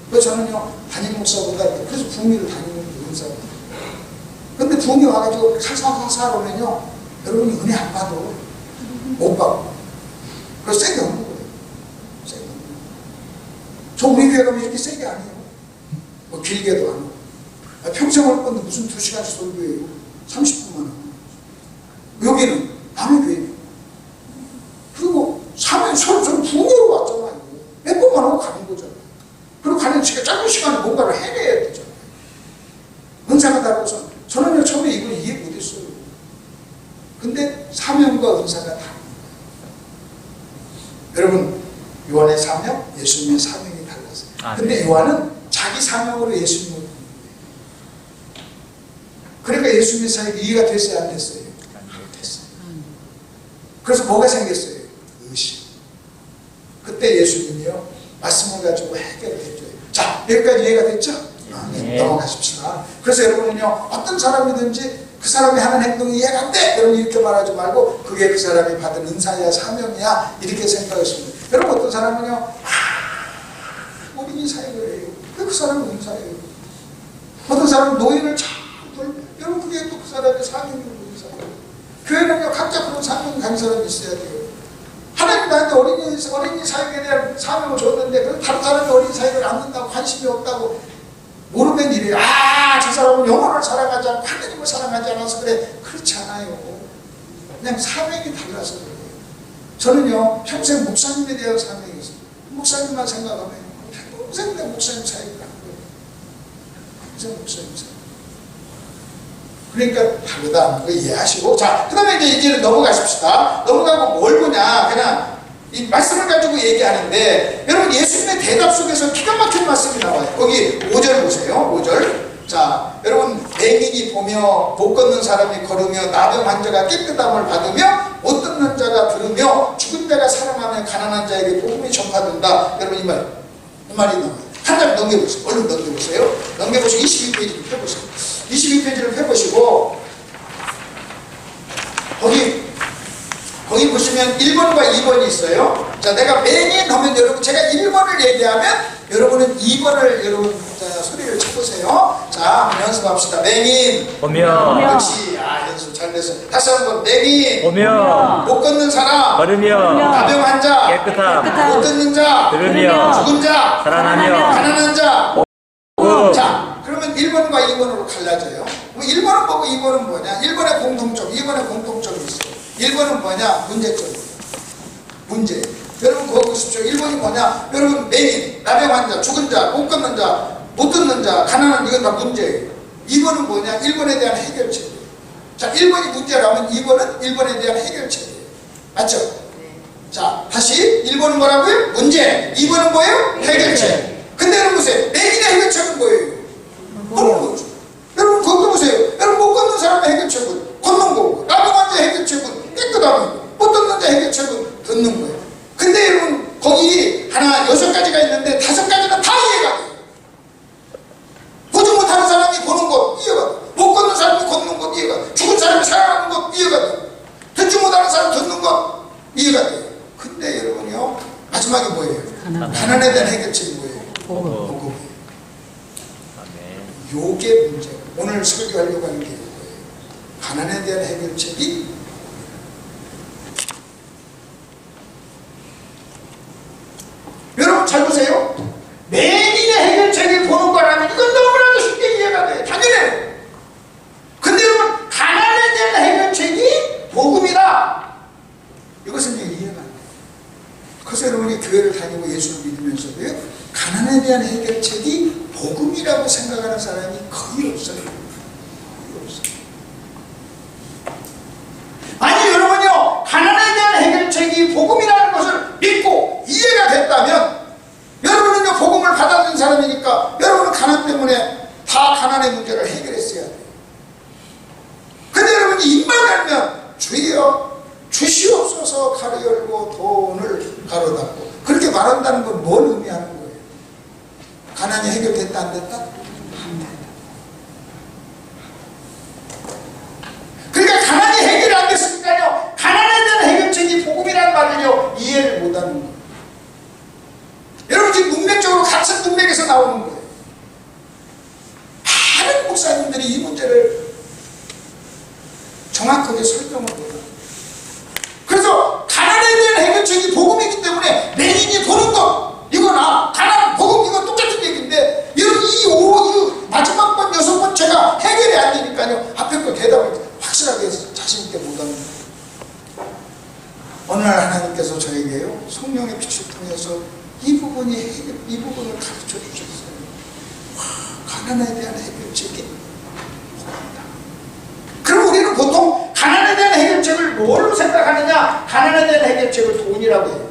그래서 저는요, 담임 목사보다, 그래서 부흥회를 다니는 은사고. 근데 부흥회 와가지고 살살 오면요, 여러분이 은혜 안 받아. 못 받아. 그래서 세게 오는 거예요. 세게 오는 거예요. 저 우리 교회 가면 이렇게 세게 안 해요. 뭐 길게도 안 하고. 평생 올 건데 무슨 2시간씩 설교해요. 30분만 하고. 여기는 남의 교회. 그리고 저는 부흥회로 왔잖아요. 몇 번만 하고 가는 거잖아요. 그리고 가는 짧은 시간에 뭔가를 해내야 되잖아요. 은사가 다르고서 저는요 처음에 이걸 이해 못했어요. 근데 사명과 은사가 다릅니다. 여러분 요한의 사명, 예수님의 사명이 달랐어요. 근데 요한은 자기 사명으로 예수님을 부른 거예요. 그러니까 예수님의 사역이 이해가 됐어요, 안 됐어요? 됐어요. 그래서 뭐가 생겼어요? 의심. 그때 예수님이요 말씀을 가지고 해결을 해줘요. 자, 여기까지 이해가 됐죠? 네. 넘어가십시다. 그래서 여러분은요 어떤 사람이든지 그 사람이 하는 행동이 이해가 안 돼! 여러분 이렇게 말하지 말고 그게 그 사람이 받은 은사야 사명이야 이렇게 생각하십니다. 여러분 어떤 사람은요 어린이 사역을 해요. 그 사람은 은사예요. 어떤 사람은 노예를 잘 돌면 여러분 그게 또 그 사람의 사명이고 은사예요. 교회는요 각자 그런 사명 가진 사람이 있어야 돼요. 하나님 나한테 어린이 사역에 대한 사명을 줬는데 다른 사람이 어린이 사역을 안 한다고 관심이 없다고 모르면 이래요. 저 사람은 영혼을 사랑하지 않고 하나님을 사랑하지 않아서 그래. 그렇지 않아요. 그냥 사명이 달라서 그래요. 저는요 평생 목사님에 대한 사명이 있어요. 목사님만 생각하면 평생 내 목사님 사역을 한 거예요. 평생 목사님 사역. 그러니까 다르다. 그거 이해하시고. 자, 그 다음에 이제는 넘어가십시다. 넘어가고 뭘 보냐. 그냥 이 말씀을 가지고 얘기하는데, 여러분 예수님의 대답 속에서 기가 막힌 말씀이 나와요. 거기 5절 보세요. 5절. 자, 여러분 맹인이 보며 못 걷는 사람이 걸으며 나병 환자가 깨끗함을 받으며 못 듣는 자가 들으며 죽은 자가 살아나며 가난한 자에게 복음이 전파된다. 여러분 이 말이 나와요. 한 장 넘겨보세요. 얼른 넘겨보세요. 넘겨보시고 22페이지를 펴보세요. 22페이지를 펴보시고 거기 보시면 1번과 2번이 있어요. 자, 내가 맹인 하면 여러분 제가 1번을 얘기하면 여러분은 2번을 여러분 소리를 쳐보세요. 자, 한번 연습합시다. 맹인 오며 역시 연습 잘 됐어요. 다시 한번 맹인 오며 못 걷는 사람 걸으며 나병 환자 깨끗함 못 듣는 자 들으며 죽은 자 살아나며 가난한 자. 복음. 자, 그러면 1번과 2번으로 갈라져요. 1번은 뭐고 2번은 뭐냐? 1번의 공통점, 2번의 공통점이 있어요. 1번은 뭐냐? 문제점이에요. 문제. 여러분 그거 보십시오. 1번이 뭐냐? 여러분 맹인, 나병 환자, 죽은 자, 못 걷는 자, 못 듣는 자, 가난한 이건 다 문제예요. 2번은 뭐냐? 1번에 대한 해결책이에요. 자, 1번이 문제라면 2번은 1번에 대한 해결책이에요. 맞죠? 네. 자, 다시 1번은 뭐라고요? 문제. 2번은 뭐예요? 해결책. 근데 여러분 보세요. 맹인의 해결책은 뭐예요? 걷는 거죠. 여러분 그거 보세요. 여러분 못 걷는 사람의 해결책은 걷는 거고, 나병 환자의 해결책은 깨끗함인 거고, 못 듣는 자의 해결책은 듣는 거예요. 근데 여러분 거기 하나 6가지가 있는데 5가지는 다 이해가 돼요. 보지 못하는 사람이 보는 것 이해가 돼요. 못 걷는 사람이 걷는 것 이해가 돼요. 죽은 사람이 살아나는 것 이해가 돼요. 듣지 못하는 사람 듣는 것 이해가 돼요. 근데 여러분요 마지막에 뭐예요? 가난에 대한 해결책이 뭐예요? 복음이에요. 요게 문제예요. 오늘 설교하려고 하는 게 이거예요. 가난에 대한 해결책이 여러분 잘 보세요. 맹인의 해결책을 보는 거라면 이건 너무나도 쉽게 이해가 돼요. 당연해요. 근데 여러분 가난에 대한 해결책이 복음이다. 이것은 이해가 안 돼요. 그래서 여러분이 교회를 다니고 예수를 믿으면서도요 가난에 대한 해결책이 복음이 해결이라고 생각하는 사람이 거의 없어요. 거의 없어요. 아니 여러분요, 가난에 대한 해결책이 복음이라는 것을 믿고 이해가 됐다면 여러분은요 복음을 받아들인 사람이니까 여러분은 가난 때문에 다 가난의 문제를 해결했어야 돼요. 근데 여러분이 입만 열면 주여 주시옵소서 가로 열고 돈을 가로 닫고 그렇게 말한다는 건 뭘 의미하는 거예요? 가난이 해결됐다 안 됐다? 안 됐다. 그러니까 가난이 해결이 안 됐으니까요 가난에 대한 해결책이 복음이라는 말을요 이해를 못하는 거예요. 여러분 지금 문맥적으로 같은 문맥에서 나오는 거예요. 많은 목사님들이 이 문제를 정확하게 설명을 못해요. 그래서 가난에 대한 해결책이 복음이기 때문에 매인이 보는 것 이거나 가난 복음 이거 똑같은 얘기인데 이 마지막 번 6번째가 해결이 안 되니까요 앞에 거 대답을 확실하게 자신 있게 못하는 거예요. 어느 날 하나님께서 저에게요 성령의 빛을 통해서 이 부분을 가르쳐 주셨어요. 가난에 대한 해결책이 복음이다. 그럼 우리는 보통 가난에 대한 해결책을 뭘로 생각하느냐? 가난에 대한 해결책을 돈이라고 해요.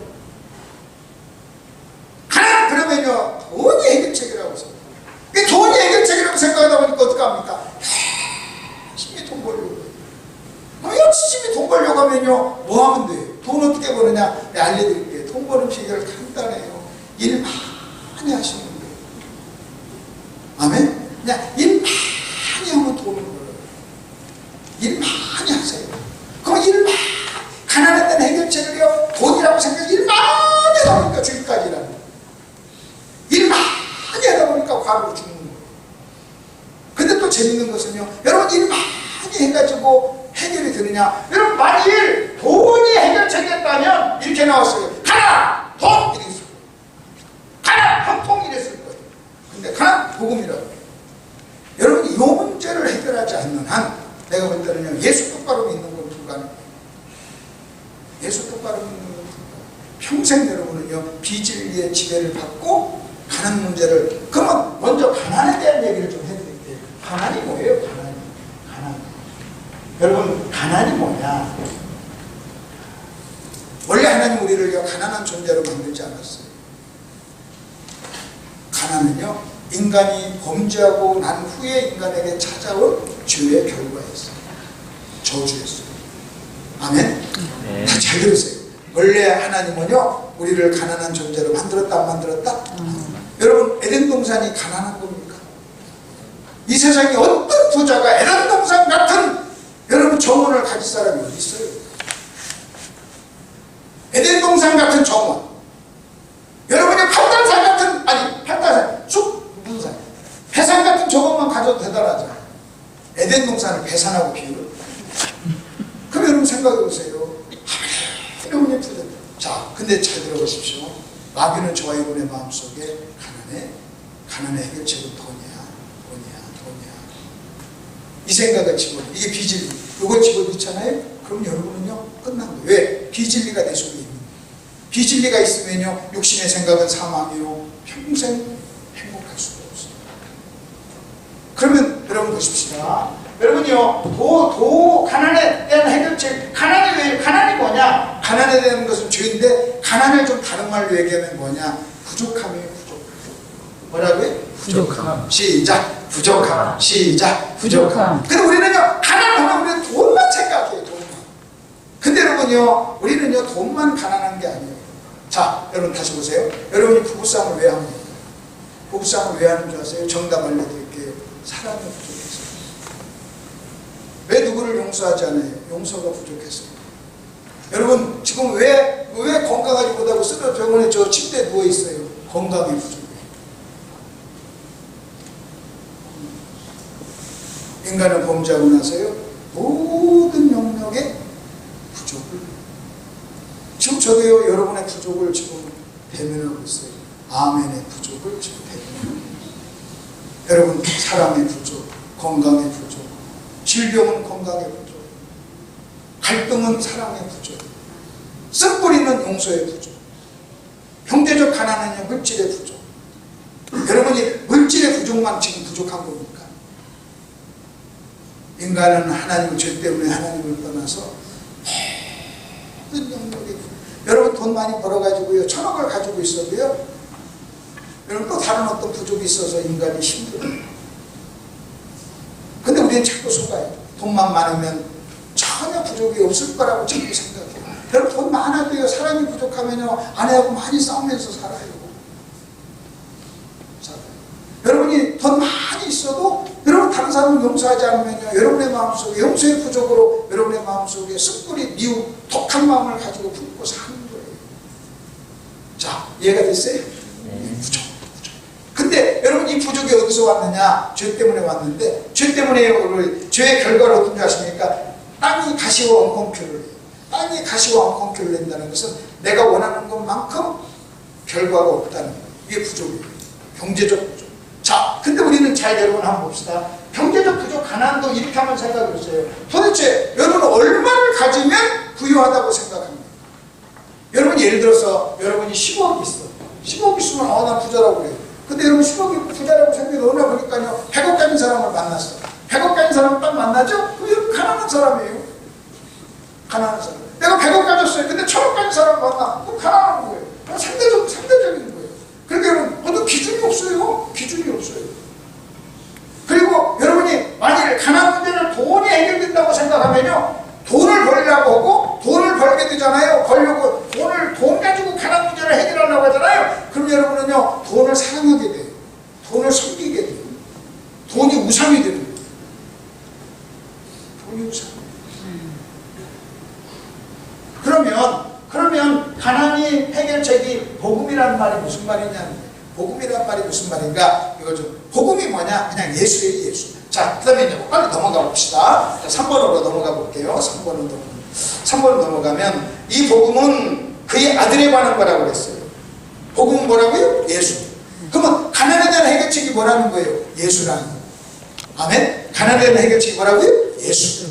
가난 그러면요 돈이 해결책이라고 생각해요. 돈이 해결책이라고 생각하다 보니까 어떻게 합니까? 열심히 돈 벌려고 해요. 열심히 돈 벌려고 하면요 뭐 하면 돼요? 돈 어떻게 버느냐? 네, 알려드릴게요. 돈 버는 비결 간단해요. 일 많이 하시는 거예요. 아멘? 그냥 일 많이 하면 돈을 벌어요. 일 많이 하세요. 그럼 일 많이 가난에 대한 해결책을요 돈이라고 생각해. 일 많이 하다 보니까 주기까지라는 거예요. 일 많이 하다 보니까 과로로 죽는 거예요. 근데 또 재밌는 것은요 여러분 일 많이 해가지고 해결이 되느냐? 여러분 만일 돈이 해결책이었다면 이렇게 나왔어요. 가난! 돈! 이랬을 거예요. 가난! 형통 이랬을 거예요. 근데 가난! 복음이라고 해요. 여러분 이 문제를 해결하지 않는 한 내가 볼 때는요 예수 똑바로 믿는 건 불가능해요. 예수 똑바로 믿는 건 불가능해요. 평생 여러분은요 비진리의 지배를 받고 가난 문제를 그러면 먼저 가난에 대한 얘기를 좀 해드릴게요. 가난이 뭐예요? 가난. 여러분 가난이 뭐냐? 원래 하나님 우리를 가난한 존재로 만들지 않았어요. 가난은요 인간이 범죄하고 난 후에 인간에게 찾아온 죄의 결과였어요. 저주였어요. 아멘? 네. 잘 들으세요. 원래 하나님은요 우리를 가난한 존재로 만들었다 안 만들었다? 여러분 에덴 동산이 가난한 겁니까? 이 세상에 어떤 부자가 에덴 동산 같은 여러분 정원을 가질 사람이 어디 있어요? 에덴 동산 같은 정원. 여러분이 팔달산 같은 팔달산 무슨 배산 같은 정원만 가져도 대단하잖아요. 에덴 동산을 배산하고 비유를. 그럼 여러분 생각해 보세요. 여러분이 부자. 자, 근데 잘 들어보십시오. 마귀는 저와 여러분의 마음속에 가난의 해결책은 돈이야. 이 생각을 집어넣어요. 이게 비진리. 이걸 집어넣잖아요. 그럼 여러분은요 끝난 거예요. 왜? 비진리가 내 속에 있는 거예요. 비진리가 있으면요 육신의 생각은 사망이요 평생 행복할 수가 없어요. 그러면 여러분 보십시다. 여러분이요 가난에 대한 해결책. 가난이 뭐냐? 가난에 대한 것은 죄인데 가난을 좀 다른 말로 얘기하면 뭐냐? 부족함이에요. 부족. 뭐라고요? 부족함. 시작. 부족함. 시작. 부족함. 근데 우리는요 가난하면 우리는 돈만 생각해요. 돈만. 근데 여러분요 우리는요 돈만 가난한 게 아니에요. 자 여러분 다시 보세요. 여러분이 부부싸움을 왜 합니까? 부부싸움을 왜 하는 줄 아세요? 정답 알려드릴게요. 사랑이 부족해서. 왜 누구를 용서하지 않아요? 용서가 부족해서. 여러분 지금 왜 건강하지 못하고 쓰러 병원에 저 침대에 누워있어요? 건강이 부족해요. 인간을 범죄하고 나서요 모든 영역에 부족을. 지금 저도요 여러분의 부족을 지금 대면하고 있어요. 아멘의 부족을 지금 대면하고 있어요. 여러분 사랑의 부족, 건강의 부족, 질병은 건강의 부족, 갈등은 사랑의 부족, 쓴뿌리는 용서의 부족, 형제적 가난은요 물질의 부족. 여러분이 물질의 부족만 지금 부족한 겁니까? 인간은 하나님의 죄 때문에 하나님을 떠나서 모든 영역이, 여러분 돈 많이 벌어가지고요 1,000억을 가지고 있어도요 여러분 또 다른 어떤 부족이 있어서 인간이 힘들어요. 근데 우리는 자꾸 속아요. 돈만 많으면 전혀 부족이 없을 거라고 자꾸 생각해요. 여러분 돈 많아도요 사람이 부족하면요 아내하고 많이 싸우면서 살아요. 여러분이 돈 많이 있어도 여러분 다른 사람을 용서하지 않으면요 여러분의 마음속에 용서의 부족으로 여러분의 마음속에 습불이 미움 독한 마음을 가지고 품고 사는 거예요. 자, 이해가 됐어요? 부족. 근데 여러분 이 부족이 어디서 왔느냐? 죄 때문에 왔는데, 죄 때문에 죄의 결과를 어떻게 하십니까? 땅이 가시와 엉겅퀴를 해요. 땅이 가시와 엉겅퀴를 낸다는 것은 내가 원하는 것만큼 결과가 없다는 거예요. 이게 부족이에요. 경제적 부족. 자, 근데 우리는 잘 여러분 한번 봅시다. 경제적 부족, 가난도 이렇게 한번 생각해 보세요. 도대체 여러분은 얼마를 가지면 부유하다고 생각합니까? 여러분 예를 들어서 여러분이 10억 있어. 10억 있으면 난 부자라고 그래요. 근데 여러분 10억이 부자라고 생각해 어느 보니까요 100억 가진 사람을 만났어. 100억 가진 사람을 딱 만나죠? 그럼 가난한 사람이에요. 가난한 사람. 내가 100억 가졌어요. 근데 1,000억 가진 사람을 만나. 그럼 가난한 거예요. 상대적인 거예요. 그러니까 여러분 어떤 기준이 없어요. 기준이 없어요. 그리고 여러분이 만일 가난 문제를 돈이 해결된다고 생각하면요 돈을 벌려고 하고 돈을 벌게 되잖아요. 벌려고 돈 가지고 가난 문제를 해결하려고 하잖아요. 그럼 여러분은요 돈을 사랑하게 돼요. 돈을 섬기게 돼요. 돈이 우상이 되는 거예요. 돈이 우상. 그러면 가난이 해결책이 복음이라는 말이 무슨 말이냐는 거예요. 복음이란 말이 무슨 말인가? 이거 좀 복음이 뭐냐? 그냥 예수예요, 예수. 자, 그 다음에 이제 빨리 넘어가 봅시다. 3번으로 넘어가 볼게요. 3번으로 넘어가면 이 복음은 그의 아들에 관한 거라고 그랬어요. 복음은 뭐라고요? 예수. 그러면 가난에 대한 해결책이 뭐라는 거예요? 예수라는 거예요. 아멘? 가난에 대한 해결책이 뭐라고요? 예수.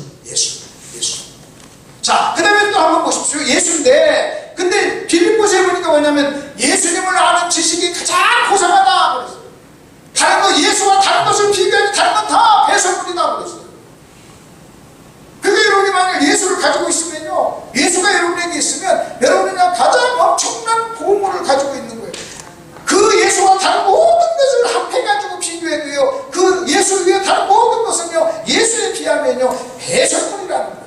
자, 그 다음에 또 한번 보십시오. 예수인데, 근데 빌립보서에 보니까 뭐냐면 예수님을 아는 지식이 가장 고상하다 그랬어요. 다른 거 예수와 다른 것을 비교하니 다른 건 다 배설물이다 그랬어요. 그게 여러분이 만약 예수를 가지고 있으면요, 예수가 여러분에게 있으면 여러분은 가장 엄청난 보물을 가지고 있는 거예요. 그 예수와 다른 모든 것을 합해가지고 비교해도요, 그 예수 위에 다른 모든 것은요 예수에 비하면요 배설물이라는 거예요.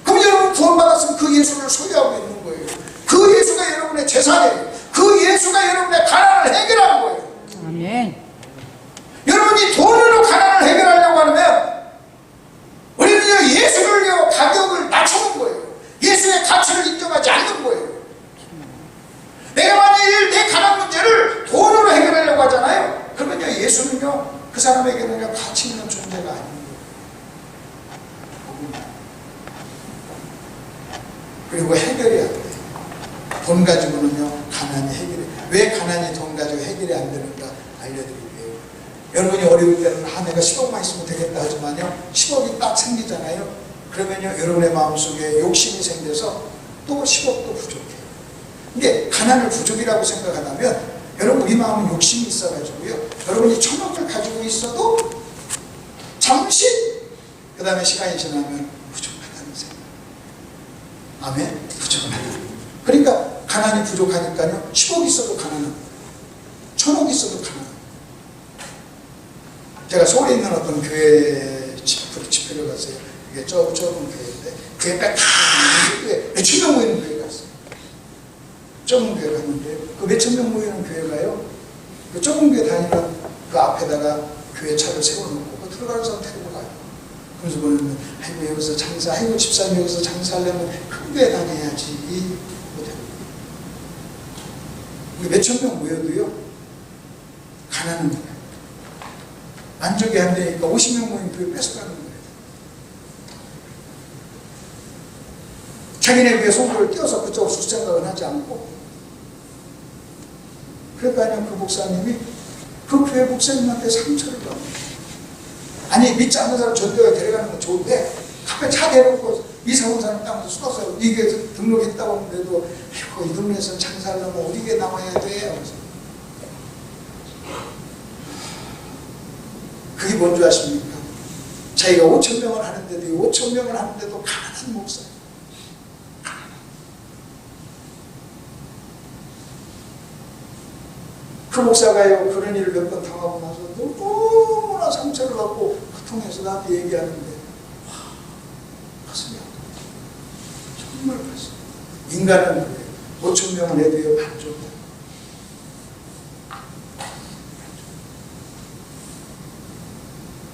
그럼 여러분 구원받았으면 그 예수를 소유하고 있는 거예요. 그 예수가 여러분의 재산이에요. 그 예수가 여러분의 가난을 해결하는 거예요. 아멘. 여러분이 돈으로 가난을 해결하려고 하면 우리는요 예수를요 가격을 낮추는 거예요. 예수의 가치를 인정하지 않는 거예요. 내가 만일 내 가난 문제를 돈으로 해결하려고 하잖아요. 그러면요 예수는요 그 사람에게는 가치 있는 존재가 아닌 거예요. 그리고 해결이 안 돼요. 돈 가지고는요 가난이 해결이. 왜 가난이 돈 가지고 해결이 안 되는가 알려드릴게요. 여러분이 어려울 때는 내가 10억만 있으면 되겠다 하지만요 10억이 딱 생기잖아요. 그러면요 여러분의 마음속에 욕심이 생겨서 또 10억도 부족해요. 근데 가난을 부족이라고 생각하다면 여러분 우리 마음은 욕심이 있어가지고요 여러분이 1,000억을 가지고 있어도 잠시 그 다음에 시간이 지나면 부족하다는 생각. 아멘. 부족하다. 그러니까 가난이 부족하니까요 10억 있어도 가난합니다. 1,000억 있어도 가난합니다. 제가 서울에 있는 어떤 교회 집회를 갔어요. 이게 좁은 교회인데 교회 딱 몇천 명 모이는 교회 갔어요. 좁은 교회 갔는데 그 몇천 명 모이는 교회가요 그 좁은 교회 다니는 그 앞에다가 교회 차를 세워놓고 그 들어가는 사람 데리고 가요. 그래서 보면 아이고 여기서 장사, 아이고 집사님 여기서 장사하려면 큰 교회 다녀야지. 우리 몇천 명 모여도요 가난한 거예요. 만족이 안 되니까 50명 모인 교회 뺏어가는 거예요. 자기네 교회 소굴을 띄워서 그쪽으로 줄 생각은 하지 않고. 그러니까 그 목사님이 그 교회 목사님한테 상처를 받는. 아니 믿지 않는 사람 전도에 데려가는 건 좋은데 앞에 차 대놓고 이사 온 사람 땅에서 쏟았어요. 이게 등록했다고 하는데도 아이고 이 동네에서 장사하려면 어디게 나와야 돼? 하면서 그게 뭔지 아십니까? 자기가 5,000명을 하는데도, 5,000명을 하는데도 가난한 목사예요. 그 목사가요, 그런 일을 몇 번 당하고 나서 너무나 상처를 받고 고통해서 나한테 얘기하는데, 와, 가슴이 아프다. 정말 가슴이. 인간은 그래요. 5,000명을 해도요, 반쪽이야.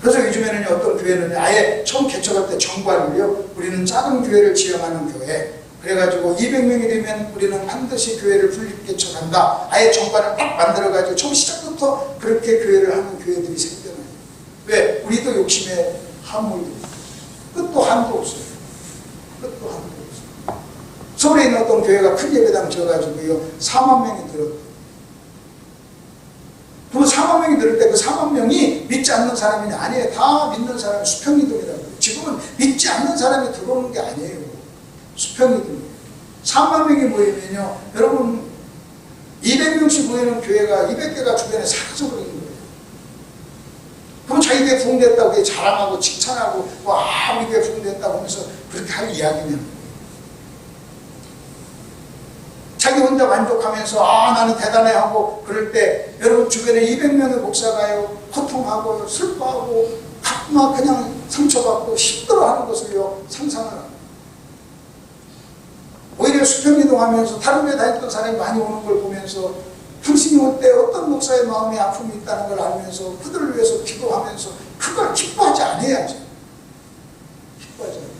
그래서 요즘에는 어떤 교회는 아예 처음 개척할 때 정관을요, 우리는 작은 교회를 지향하는 교회. 그래가지고 200명이 되면 우리는 반드시 교회를 분립 개척한다. 아예 정관을 딱 만들어가지고 처음 시작부터 그렇게 교회를 하는 교회들이 생겨나요. 왜? 우리도 욕심에 함몰돼. 끝도 한도 없어요. 끝도 한도 없어요. 서울에 있는 어떤 교회가 큰 예배당 지어가지고요, 4만 명이 들었대요. 그럼 4만 명이 들을 때 그 4만 명이 믿지 않는 사람이 아니에요. 다 믿는 사람이 수평이동이라고. 지금은 믿지 않는 사람이 들어오는 게 아니에요. 수평이동이에요. 4만 명이 모이면요, 여러분 200명씩 모이는 교회가 200개가 주변에 사라져버리는 거예요. 그럼 자기 교회 부흥됐다고 자랑하고 칭찬하고, 와, 우리 교회 부흥됐다고 하면서 그렇게 할 이야기냐는 거예요. 자기 혼자 만족하면서 아, 나는 대단해 하고 그럴 때 여러분 주변에 200명의 목사가요, 고통하고 슬퍼하고 막 그냥 상처받고 힘들어하는 것을요, 상상을 합니다. 오히려 수평이동하면서 다른 데 다녔던 사람이 많이 오는 걸 보면서 당신이 올 때 어떤 목사의 마음에 아픔이 있다는 걸 알면서 그들을 위해서 기도하면서 그걸 기뻐하지 않아야죠. 기뻐하지 않아요.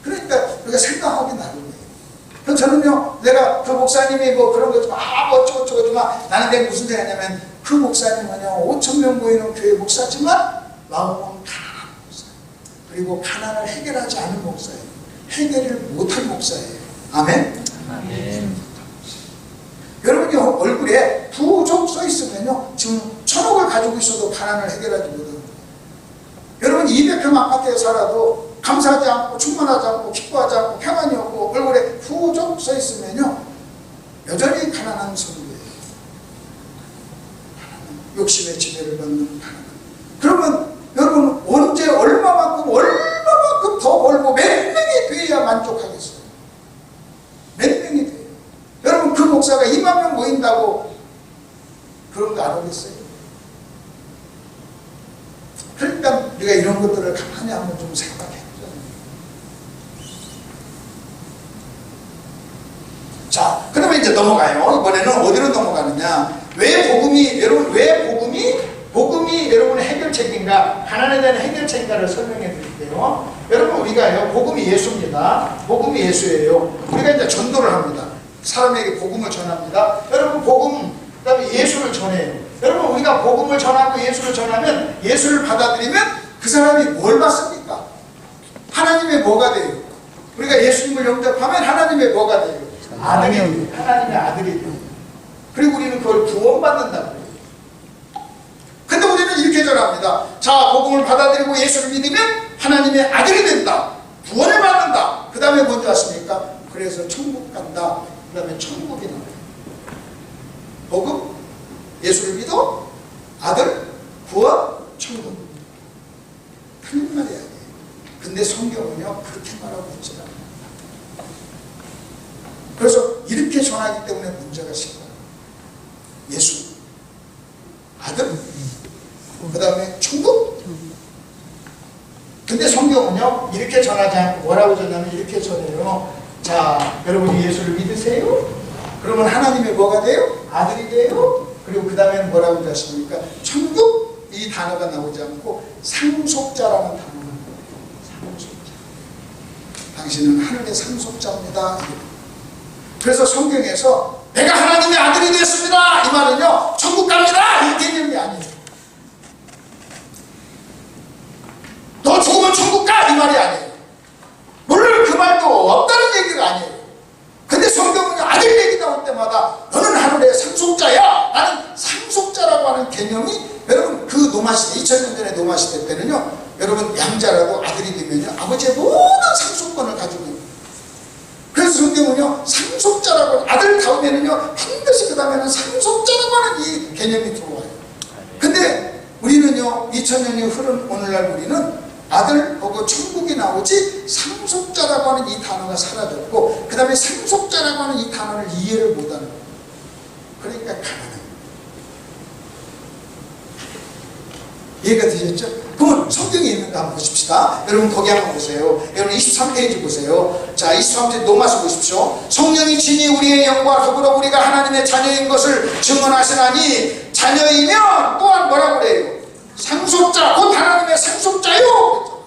그러니까 우리가 생각하기 나름이에요. 그래서 저는요, 내가 그 목사님이 뭐 그런 거 좀 어쩌고저쩌고지만 나는 내가 무슨 생각이냐면 그 목사님은요, 5,000명 모이는 교회 목사지만 마음은 가난한 목사예요. 그리고 가난을 해결하지 않은 목사예요. 해결을 못한 목사예요. 아멘? 아멘. 여러분이 얼굴에 부족 써 있으면요, 지금 1,000억을 가지고 있어도 가난을 해결하지 못하는 거예요. 여러분 200평 아파트에 살아도 감사하지 않고 충만하지 않고 기뻐하지 않고 평안이 없고 얼굴에 부족 써 있으면요, 여전히 가난한 성도예요. 욕심의 지배를 받는 가난. 그러면 여러분 언제 얼마만큼 더 벌고 몇 명이 돼야 만족하겠어요? 몇 명이 돼요? 여러분 그 목사가 2만 명 모인다고 그런 거 안 오겠어요? 그러니까 우리가 이런 것들을 가만히 한번 좀 생각해 보자. 자, 그러면 이제 넘어가요. 이번에는 어디로 넘어가느냐? 왜 복음이 여러분의 해결책인가? 가난에 대한 해결책인가를 설명해 드릴게요. 여러분 우리가요, 복음이 예수입니다. 복음이 예수예요. 우리가 이제 전도를 합니다. 사람에게 복음을 전합니다. 여러분 복음, 그다음에 예수를 전해요. 여러분 우리가 복음을 전하고 예수를 전하면, 예수를 받아들이면 그 사람이 뭘 받습니까? 하나님의 뭐가 돼요? 우리가 예수님을 영접하면 하나님의 뭐가 돼요? 아들이 돼요. 하나님의 아들이 돼요. 그리고 우리는 그걸 구원받는다고 해요. 근데 우리는 이렇게 전합니다. 자, 복음을 받아들이고 예수를 믿으면 하나님의 아들이 된다. 구원을 받는다. 그 다음에 뭔지 아십니까? 그래서 천국 간다. 그 다음에 천국이 나와요. 복음, 예수를 믿어, 아들, 구원, 천국. 틀린 말이 아니에요. 근데 성경은요, 그렇게 말하고 있지 않아요. 그래서 이렇게 전하기 때문에 문제가 생겨요. 예수, 아들, 그 다음에 천국. 근데 성경은요, 이렇게 전하지 않고 뭐라고 전하면 이렇게 전해요. 자, 여러분이 예수를 믿으세요? 그러면 하나님의 뭐가 돼요? 아들이 돼요? 그리고 그 다음에는 뭐라고 하십니까? 천국? 이 단어가 나오지 않고 상속자라는 단어가 나와요. 상속자. 당신은 하늘의 상속자입니다. 그래서 성경에서 내가 하나님의 아들이 됐습니다, 이 말은요, 천국 갑니다, 이 개념이 아니에요. 너 죽으면 천국 가, 이 말이 아니에요. 물론 그 말도 없다는 얘기가 아니에요. 근데 성경은 아들 얘기 나올 때마다 너는 하늘의 상속자야, 나는 상속자라고 하는 개념이, 여러분 그 노마시대, 2000년 전에 노마시대 때는요, 여러분 양자라도 아들이 되면요, 아버지의 모든 상속권을 가지고 있어요. 그래서 성경은요, 상속자라고, 아들 다음에는요, 반드시 그 다음에는 상속자라고 하는 이 개념이 들어와요. 근데 우리는요 2000년이 흐른 오늘날 우리는 아들 보고 천국이 나오지 상속자라고 하는 이 단어가 사라졌고 그 다음에 상속자라고 하는 이 단어를 이해를 못하는 거예요. 그러니까 가난해요. 이해가 되셨죠? 그러면 성경에 있는 거 한번 보십시다. 여러분 거기 한번 보세요. 여러분 23페이지 보세요. 자 23페이지 노마서 보십시오. 성령이 친히 우리의 영과 더불어 우리가 하나님의 자녀인 것을 증언하시나니 자녀이면 또한 뭐라고 그래요? 상속자, 곧 하나님의 상속자요.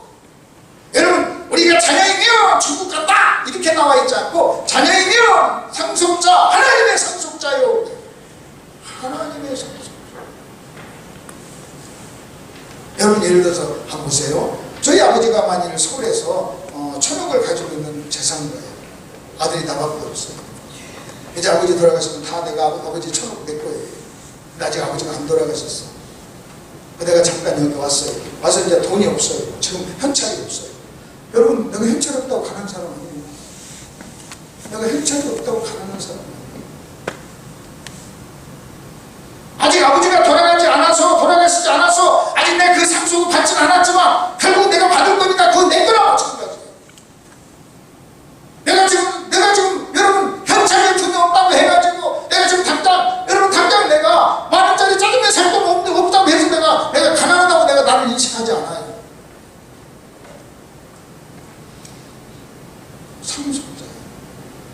여러분 우리가 자녀이면 천국 간다 이렇게 나와 있지 않고 자녀이면 상속자, 하나님의 상속자요. 하나님의 상속자. 여러분 예를 들어서 한번 보세요. 저희 아버지가 만일 서울에서 1000억을 가지고 있는 재산인 거예요. 아들이 나밖에 없어요. 이제 아버지 돌아가시면 다 내가 아버지 1000억 내 거예요. 근데 아직 아버지가 안 돌아가셨어. 내가 잠깐 여기 왔어요. 와서 이제 돈이 없어요. 지금 현찰이 없어요. 여러분 내가 현찰 없다고 가난한 사람 아니에요. 내가 현찰이 없다고 가난한 사람 아니에요. 아직 아버지가 돌아가시지 않아서 아직 내 그 상속을 받진 않았지만 결국 내가 받을 거니까 그건 내 거라고 마찬가지예요. 내가 지금 여러분 현찰이 돈이 없다고 해가지고 내가 지금 당장 내가 10,000원짜리 짜장면 살 돈 없다고 해서 내가 가난하다고 내가 나를 인식하지 않아요. 상속자예요.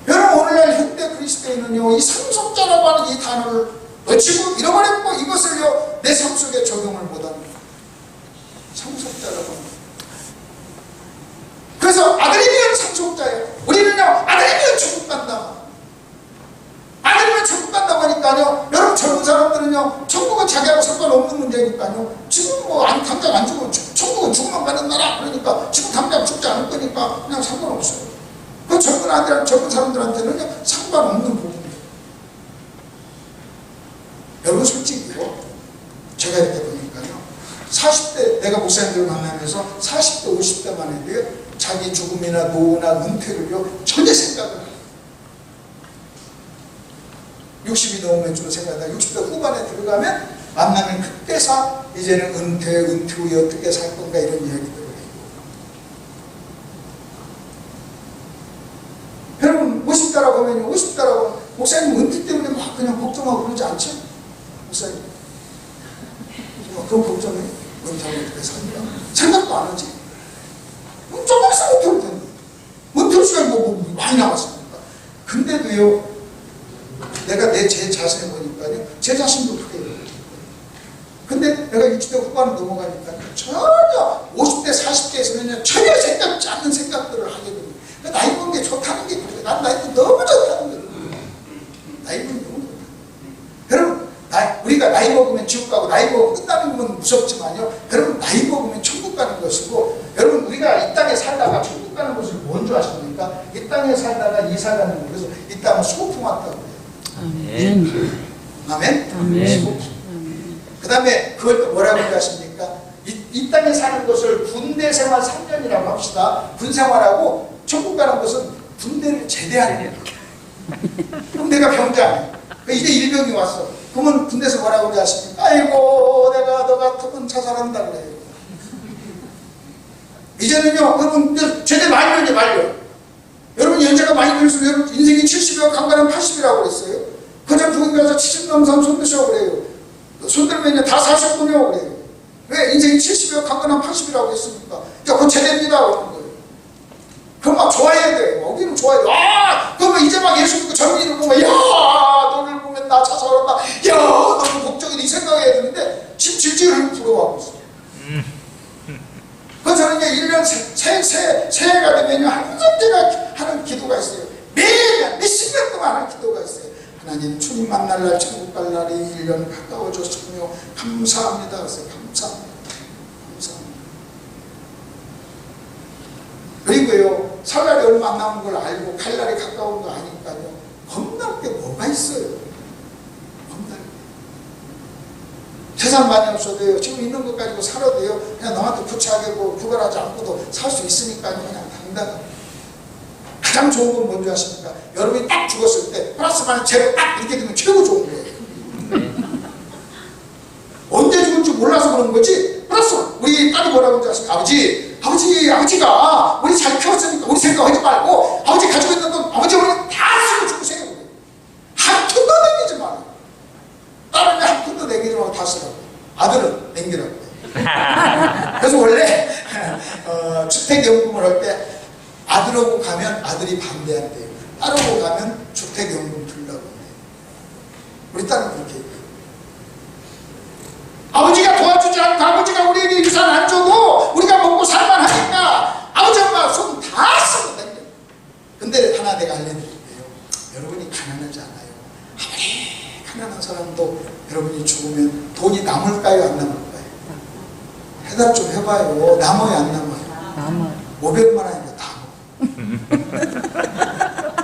여러분 오늘날 현대 그리스도인은요 이 상속자라고 하는 이 단어를 놓치고 잃어버렸고 이것을요 내 삶 속에 적용을 못합니다. 상속자라고 합니다. 그래서 아들이면 상속자예요. 우리는요 아들이면 천국 간다. 아들이면 천국 간다고 하니까요 여러분 젊은 사람들은요 천국은 자기하고 상관없는 문제니까요 지금 뭐 당장 안 죽으면 천국은 죽으면 가는 나라 그러니까 지금 당장 죽지 않을 거니까 그냥 상관없어요. 그 젊은 사람들한테는요 상관없는 부분이에요. 여러분 솔직히요 제가 이렇게 보니까요 40대 내가 목사님들을 만나면서 40대 50대만 해도요 자기 죽음이나 노후나 은퇴를요 전혀 생각을 안 해요. 60이 넘으면 좀 생각하다 60대 후반에 들어가면 만나면 그때서 이제는 은퇴 후에 어떻게 살 건가 이런 이야기들을 해요. 여러분 50대라고 하면요 50대라고 목사님 은퇴 때문에 막 그냥 걱정하고 그러지 않죠? 목사님 그건 걱정해. 은퇴하고 어떻게 살까? 생각도 안 하지. 조금 있으면 은퇴할 텐데 은퇴 시간이 뭐 많이 남았습니까? 근데도요 내가 제 자신을 보니까요 제 자신도 그래요. 근데 내가 60대 후반을 넘어가니까 전혀 50대 40대에서는요 전혀 생각지 않는 생각들을 하게 됩니다. 나이 먹는 게 좋다는 게 그래요. 난 나이도 너무 좋다는 거예요. 나이 먹는 게 너무 좋다. 여러분 우리가 나이 먹으면 지옥 가고 나이 먹으면 끝나는 건 무섭지만요 여러분 나이 먹으면 천국 가는 것이고 여러분 우리가 이 땅에 살다가 천국 가는 것을 뭔지 아십니까? 이 땅에 살다가 이사 가는 거. 그래서 이 땅은 소풍 왔다고 해요. 아멘. 아멘? 아멘. 그 다음에 그걸 또 뭐라고 하십니까? 이 땅에 사는 것을 군대 생활 3년이라고 합시다. 군 생활하고 천국 가는 것은 군대를 제대하는 거예요. 그럼 내가 병장이에요. 이제 일병이 왔어. 그러면 군대에서 뭐라고 그러지 아십니까? 아이고 내가 너 같으면 자살한다 그래요. 이제는요 여러분 제대 말년이 말년. 여러분 연세가 많이 들수록 여러분 인생이 70이고 강간은 80이라고 그랬어요. 그냥 거기 가서 70 넘은 사람 손 드시라고 그래요. 손 들면요 다 사셨군요 그래요. 왜 인생이 70이고 강간은 80이라고 했습니까? 그건 제대입니다 그러는 거예요. 그럼 막 좋아해야 돼요. 여기는 좋아해야 돼. 그러면 이제 막 예수 믿고 젊은이를 보면 너를 보면 나 자살한다. 너무 걱정이 이 생각해야 되는데 지금 질질을 부러워하고 있어요. 그래서 저는 이제 1년 새해가 되면요 항상 제가 하는 기도가 있어요. 매일 몇십 년 동안 하는 기도가 있어요. 하나님 주님 만날 날 천국 갈 날이 1년 가까워졌으며 감사합니다. 그래서 감사합니다. 그리고요 살 날이 얼마 안 남은 걸 알고 갈 날이 가까운 거 아니까요 겁날 게 뭐가 있어요. 겁날 게 재산 많이 없어도요 지금 있는 것 가지고 살아도요 그냥 남한테 구차하게 뭐 구걸하지 않고도 살 수 있으니까요 그냥 당당하게. 가장 좋은 건 뭔지 아십니까? 여러분이 딱 죽었을 때 플러스 마이너스 제로 딱 이렇게 되면 최고 좋은 거예요. 언제 죽을지 몰라서 그런 거지. 플러스 우리 딸이 뭐라고 하는지 아십니까? 아버지가 우리 잘 키웠으니까 우리 생각하지 말고 아버지 가지고 있는 돈 아버지 우리 다 쓰고 죽으세요. 한 푼도 남기지 마라. 딸은 한 푼도 남기지 말고 다 쓰라고. 아들은 남기라고. 그래서 원래 주택연금을 할 때 아들하고 가면 아들이 반대한대요. 딸하고 가면 주택연금 들라고 해요. 우리 딸은 그렇게 얘기해요. 아버지가 도와주지 않고 아버지가 우리에게 유산 안 줘도 우리가 먹고 살만하니까 아버지 엄마 손 다 쓰고 다녀요. 근데 하나 내가 알려드릴게요. 여러분이 가난하지 않아요. 아무리 가난한 사람도 여러분이 죽으면 돈이 남을까요 안 남을까요? 해답 좀 해봐요. 남아요 안 남아요? 남아요. 500만 원이면 다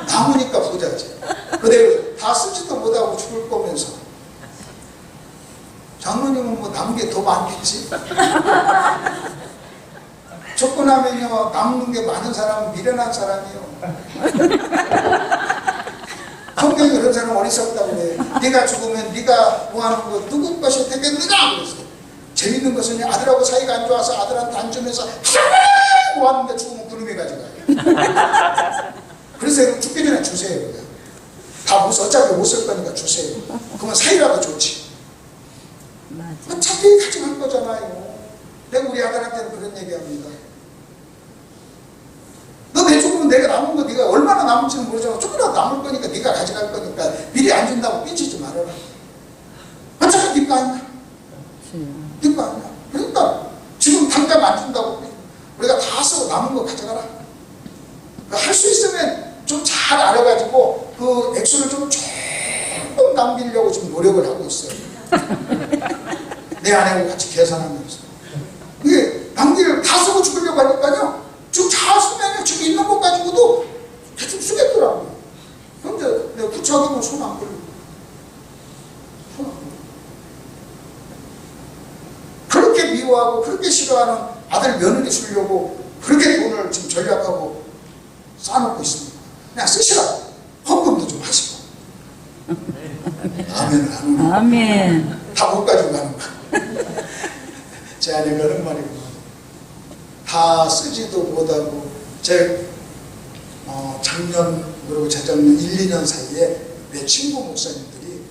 남으니까 부자지. 근데 다 쓰지도 못하고 죽을 거면서 장로님은 뭐 남은 게 더 많겠지? 죽고 나면요 남는 게 많은 사람은 미련한 사람이요. 성경에 그런 사람 어리석다고 그래. 네가 죽으면 네가 뭐 하는 거 누구 것이 되겠느냐 그랬어. 재밌는 것은 아들하고 사이가 안 좋아서 아들한테 안 주면서 뭐 하는데 죽으면 그놈이 가져가요. 그래서 죽기 전에 주세요. 그냥. 다 어차피 못 쓸 거니까 주세요. 그러면 사이라도 좋지. 맞아. 어차피 가져갈 거잖아요. 내가 우리 아들한테는 그런 얘기합니다. 너 내 죽으면 내가 남은 거 네가 얼마나 남을지는 모르잖아. 조금이라도 남을 거니까 네가 가져갈 거니까 미리 안 준다고 삐지지 말아라. 어차피 네거 아니야. 네거 아니야. 그러니까 지금 당장 안 준다고 우리가 다 쓰고 남은 거 가져가라. 할 수 있으면 좀 잘 알아가지고 그 액수를 좀 조금 남기려고 지금 노력을 하고 있어요. 내 아내하고 같이 계산하면서. 이게 남기를 다 쓰고 죽으려고 하니까요. 지금 잘 쓰면 지금 있는 것 가지고도 계속 쓰겠더라고요. 근데 내가 구차하게 손 안 걸리고. 손 안 걸리고. 그렇게 미워하고 그렇게 싫어하는 아들 며느리 주려고 그렇게 돈을 지금 전략하고 쌓아놓고 있습니다. 그냥 쓰시라. 헌금도 좀 하시고. 아멘을 하는 아멘. 다 못 가지고 가는 거야. 제 아내가 그런 말이구나. 다 쓰지도 못하고 제 작년 그리고 재작년 1, 2년 사이에 내 친구 목사님들이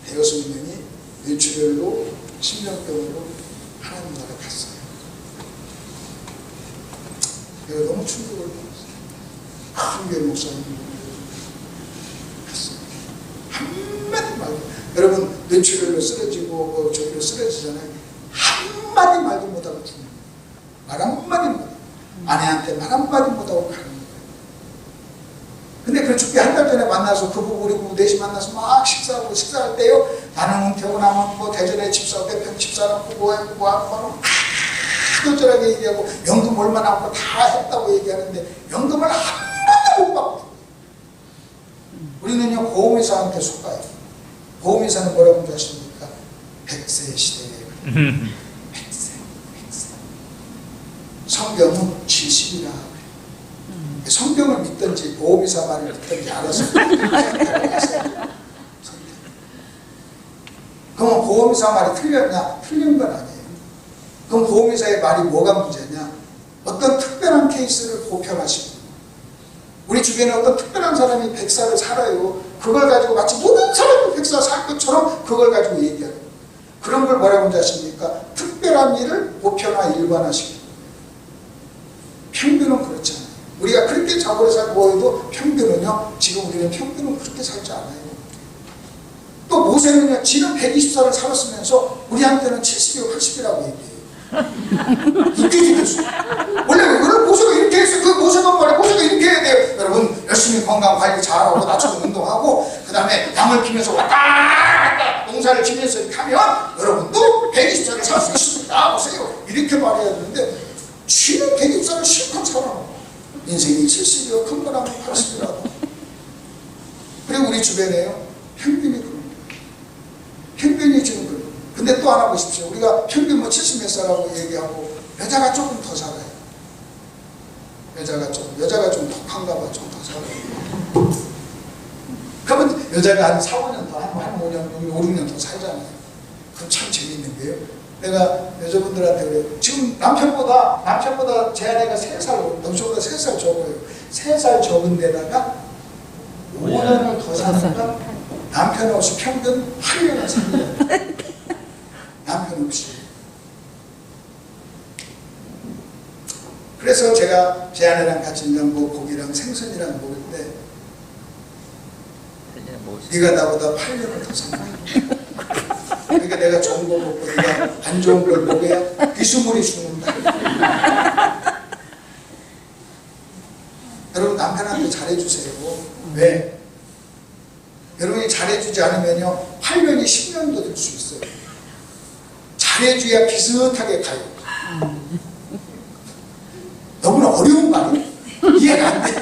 대여섯 명이 뇌출혈로 심장병으로 하나님 나라 갔어요. 내가 너무 충격을 받았어요. 큰 교회 목사님들이 갔어요. 한마디 말도 여러분 뇌출혈로 쓰러지고 저기로 쓰러지잖아요. 한마디 말도 못하고 죽는 거예요. 말 한마디 못하고 아내한테 말 한마디 못하고 가는 거예요. 근데 그 죽기 한 달 전에 만나서 그 부부 우리 부부 넷이 만나서 막 식사하고 식사할 때요 나는 은퇴하고 나면 뭐 대전에 집 사고 대평 집 사놓고 뭐 하고 하도절하게 얘기하고 연금 얼마 나오고 다 했다고 얘기하는데 연금을 한 번도 못 받고 우리는요 보험회사한테 속아요. 보험회사는 뭐라고 하십니까? 100세 시대에 100세 성경은 70이라 성경을 믿든지 보험회사 말을 믿든지 알아서 그러면 보험회사 말이 틀렸냐? 틀린 건 아니에요. 그럼 보험회사의 말이 뭐가 문제냐? 어떤 특별한 케이스를 보편하시고 우리 주변에 어떤 특별한 사람이 100살을 살아요. 그걸 가지고 마치 모든 사람이 100살 살 것처럼 그걸 가지고 얘기하는 그런 걸 뭐라고 하십니까? 특별한 일을 보편화 일반화시키는 평균은 그렇지 않아요. 우리가 그렇게 자고로 살고 해도 평균은요 지금 우리는 평균은 그렇게 살지 않아요. 또 모세는요 지는 120살을 살았으면서 우리한테는 70이고 80이라고 얘기해요. 웃기지. 원래 모세가 이렇게 했어. 그 모세만 말해 모세가 이렇게 해야 돼요. 여러분 열심히 건강 관리 잘하고 낮추고 운동하고 그 다음에 양을 피면서 왔다 갔다 농사를 지면서 이렇게 하면 여러분도 120살을 살 수 있습니다. 보세요. 이렇게 말해야 되는데 쥐는 120살을 실컷 살아. 인생이 70이요 큰 거라면 80이라도. 그리고 우리 주변에요 평균이 그런 거예요. 평균이 지금 그런 거예요. 근데 또 하나 보십시오. 우리가 평균 뭐 70 몇 살하고 얘기하고 여자가 조금 더 살아요. 여자가 좀 독한가 봐. 좀 더 살아요. 그러면 여자가 한 4, 5년 더, 한 5년, 5, 6년 더 살잖아요. 그럼 참 재밌는 게요. 내가 여자분들한테 그래요. 지금 남편보다 제 아내가 3살, 남편보다 3살 적어요. 3살 적은 데다가 5년을 더 사니까 남편 없이 평균 8년을 삽니다. 남편 없이. 그래서 제가 제 아내랑 같이 이제 뭐 고기랑 생선이랑 먹을 때 네가 나보다 8년을 더 산다. 그러니까 내가 좋은 거 먹고 네가 안 좋은 걸 먹어야 비스물이 죽는다. 여러분 남편한테 잘해주세요. 왜? 여러분이 잘해주지 않으면요 8년이 10년도 될 수 있어요. 잘해줘야 비슷하게 가요. 너무나 어려운 말이에요. 이해가 안 돼.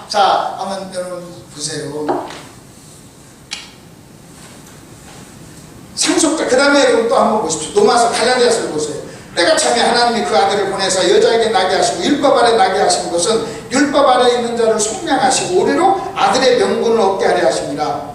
자, 한번 여러분 보세요. 상속자. 그 다음에 여러분 또 한번 보십시오. 로마서 갈라디아서를 보세요. 때가 참에 하나님이 그 아들을 보내서 여자에게 나게 하시고 율법 아래 나게 하신 것은 율법 아래 있는 자를 속량하시고 우리로 아들의 명분을 얻게 하려 하십니다.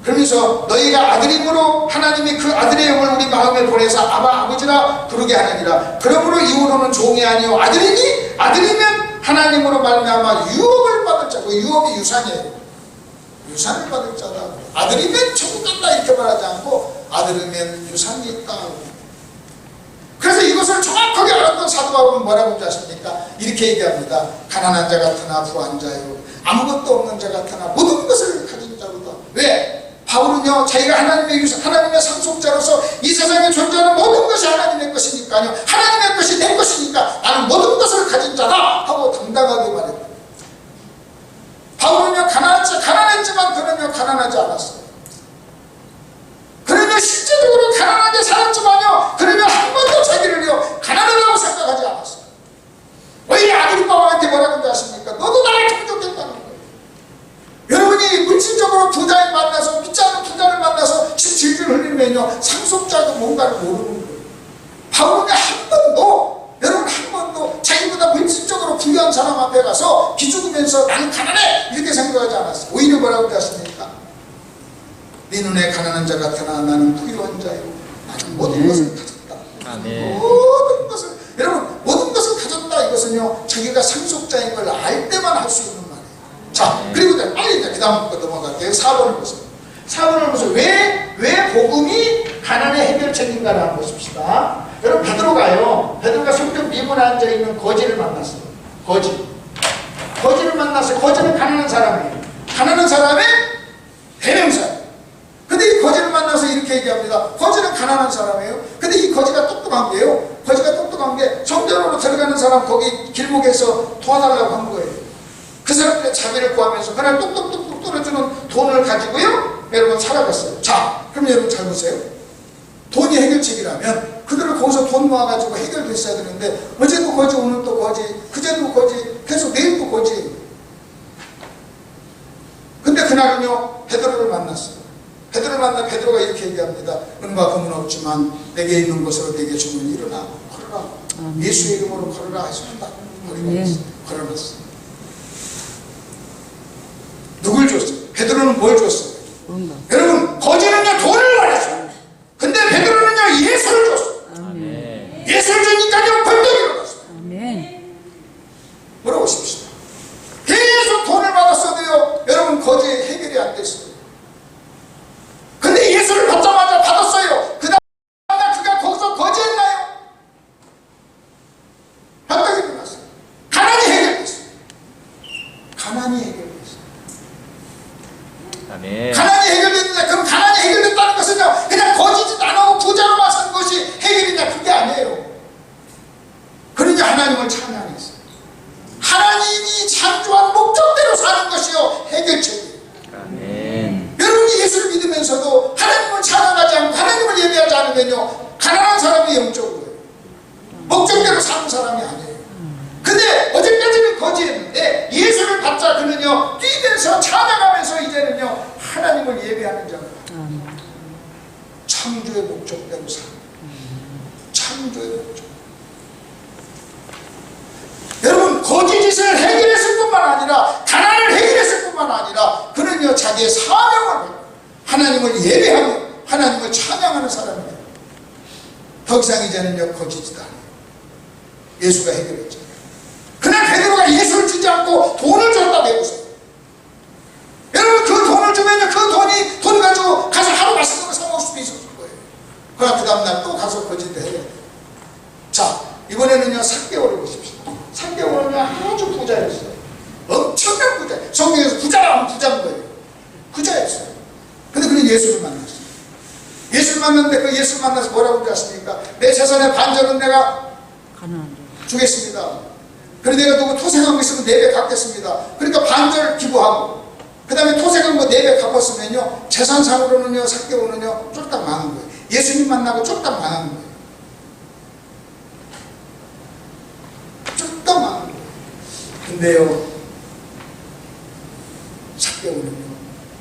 그러면서 너희가 아들임으로 하나님이 그 아들의 영을 우리 마음에 보내서 아바 아버지라 부르게 하느니라. 그러므로 이후로는 종이 아니요 아들이니 아들이면 하나님으로 말미암아 유업을 받을 자고 유업이 유산이에요. 유산을 받을 자다. 아들이면 천국 간다 이렇게 말하지 않고 아들이면 유산이 있다. 그래서 이것을 정확하게 알았던 사도 바울은 뭐라고 하지 않습니까? 이렇게 얘기합니다. 가난한 자 같으나 부한 자요 아무것도 없는 자 같으나 모든 것을 가진 자로다. 왜? 바울은요 자기가 하나님의 유산, 하나님의 상속자로서 이 세상에 존재하는 모든 것이 하나님의 것이니까요 하나님의 것이 내 것이니까 나는 모든 것을 가진 자다 하고 당당하게 말했다. 바울은요 가난했지만 그는요 가난하지 않았어요. 그러면 실제적으로 가난하게 살았지만요 그러면 한 번도 자기를요 가난하다고 생각하지 않았어요. 왜 아그리빠한테 뭐라고 하지 않습니까? 너도 나를 동족했다는 거예요. 여러분이 물질적으로 부자를 만나서 믿지 않는 부자를 만나서 질질 흘리면요 상속자도 뭔가를 모르는 거예요. 바울은 여러분 한 번도 자기보다 물질적으로 부유한 사람 앞에 가서 기죽으면서 나는 가난해 이렇게 생각하지 않았어요. 오히려 뭐라고 하십니까? 네 눈에 가난한 자 같으나 나는 부유한 자요 나는 모든 것을 가졌다. 모든 것을 여러분 모든 것을 가졌다. 이것은요 자기가 상속자인 걸 알 때만 할 수 있는 말이에요. 자 그리고 빨리 그 다음 거 넘어갈게요. 4번을 보세요. 4번을 보세요. 왜 복음이 가난의 해결책인가를 한번 보십시다. 여러분 베드로가 성경 미문에 앉아있는 거지를 만났어요. 거지를 만났어요. 거지는 가난한 사람이에요. 가난한 사람의 대명사예요. 근데 이 거지를 만나서 이렇게 얘기합니다. 거지는 가난한 사람이에요. 근데 이 거지가 똑똑한 게요. 거지가 똑똑한 게 성전으로 들어가는 사람 거기 길목에서 도와달라고 한 거예요. 그 사람들의 자비를 구하면서 그날 똑똑똑똑 떨어주는 돈을 가지고요. 여러분 살아갔어요. 자, 그럼 여러분 잘 보세요. 돈이 해결책이라면 그들을 거기서 돈 모아가지고 해결됐어야 되는데 어제도 거지, 오늘 또 거지, 그제도 거지, 계속 내일도 거지. 근데 그날은요 베드로를 만났어요. 베드로를 만나 베드로가 이렇게 얘기합니다. 은과 금은 없지만 내게 있는 것으로 내게 주면 일어나 걸어라. 예수의 이름으로 걸어라 하십니다. 걸어놨어요. 누굴 줬어요? 베드로는 뭘 줬어요? 여러분 거지는요 돈을 받았어요. 근데 베드로는요 예수를 줬어요. 예수를 주니까요 벌떡 일어났어요. 물어보십시오. 계속 돈을 받았어도요 여러분 거지 해결이 안 됐어요. 근데 예수를 받자마자 받았어요. 그 다음날 그가 거기서 거지했나요? 벌떡 일어났어요. 가난이 해결됐어요. 가난이 해결됐어요. 아멘. 가난이 해결됐는데 그럼 가난이 해결됐다는 것은요 그냥 거지짓 안 하고 부자로만 산 것이 해결이냐 그게 아니에요. 그러니 하나님을 찬양했어요. 하나님이 창조한 목적대로 사는 것이요 해결책이에요. 아멘. 여러분이 예수를 믿으면서도 하나님을 찬양하지 않고 하나님을 예배하지 않으면요 가난한 사람이 영적으로요 목적대로 사는 사람이 아니에요. 근데 어제까지는 거지였는데 예수를 받자 그는요 뛰면서 찬양하면서 이제는요 하나님을 예배하는 자가 창조의 목적대로 사는 창조의 목적. 여러분 거지짓을 해결했을 뿐만 아니라 가난을 해결했을 뿐만 아니라 그는요 자기의 사명을 하나님을 예배하며 하나님을 찬양하는 사람이에요. 더 이상 이제는요 거짓이다. 예수가 해결했죠. 그날 베드로가 예수를 주지 않고 돈을 줬다 배우세요. 여러분 그 돈을 주면요 돈 가지고 가서 하루 맛있는 거 사 먹을 수도 있었을 거예요. 그러나 그 다음날 또 가서 거짓을 해야 돼요. 자 이번에는요 삭개오를 보십시오. 삭개오는요 아주 부자였어요. 엄청난 부자. 성경에서 부자라면 부자인 거예요. 부자였어요. 근데 그는 예수를 만났어요. 예수를 만났는데 그 예수를 만나서 뭐라고 그러셨습니까? 내 재산의 반절은 내가 주겠습니다. 그리고 내가 누구 토색한 거 있으면 4배 갚겠습니다. 그러니까 반절 기부하고 그 다음에 토색한 거 4배 갚았으면요 재산상으로는요 삭개오는요 쫄딱 망한 거예요. 예수님 만나고 쫄딱 망한 거예요. 쫄딱 망한 거예요. 근데요 삭개오는요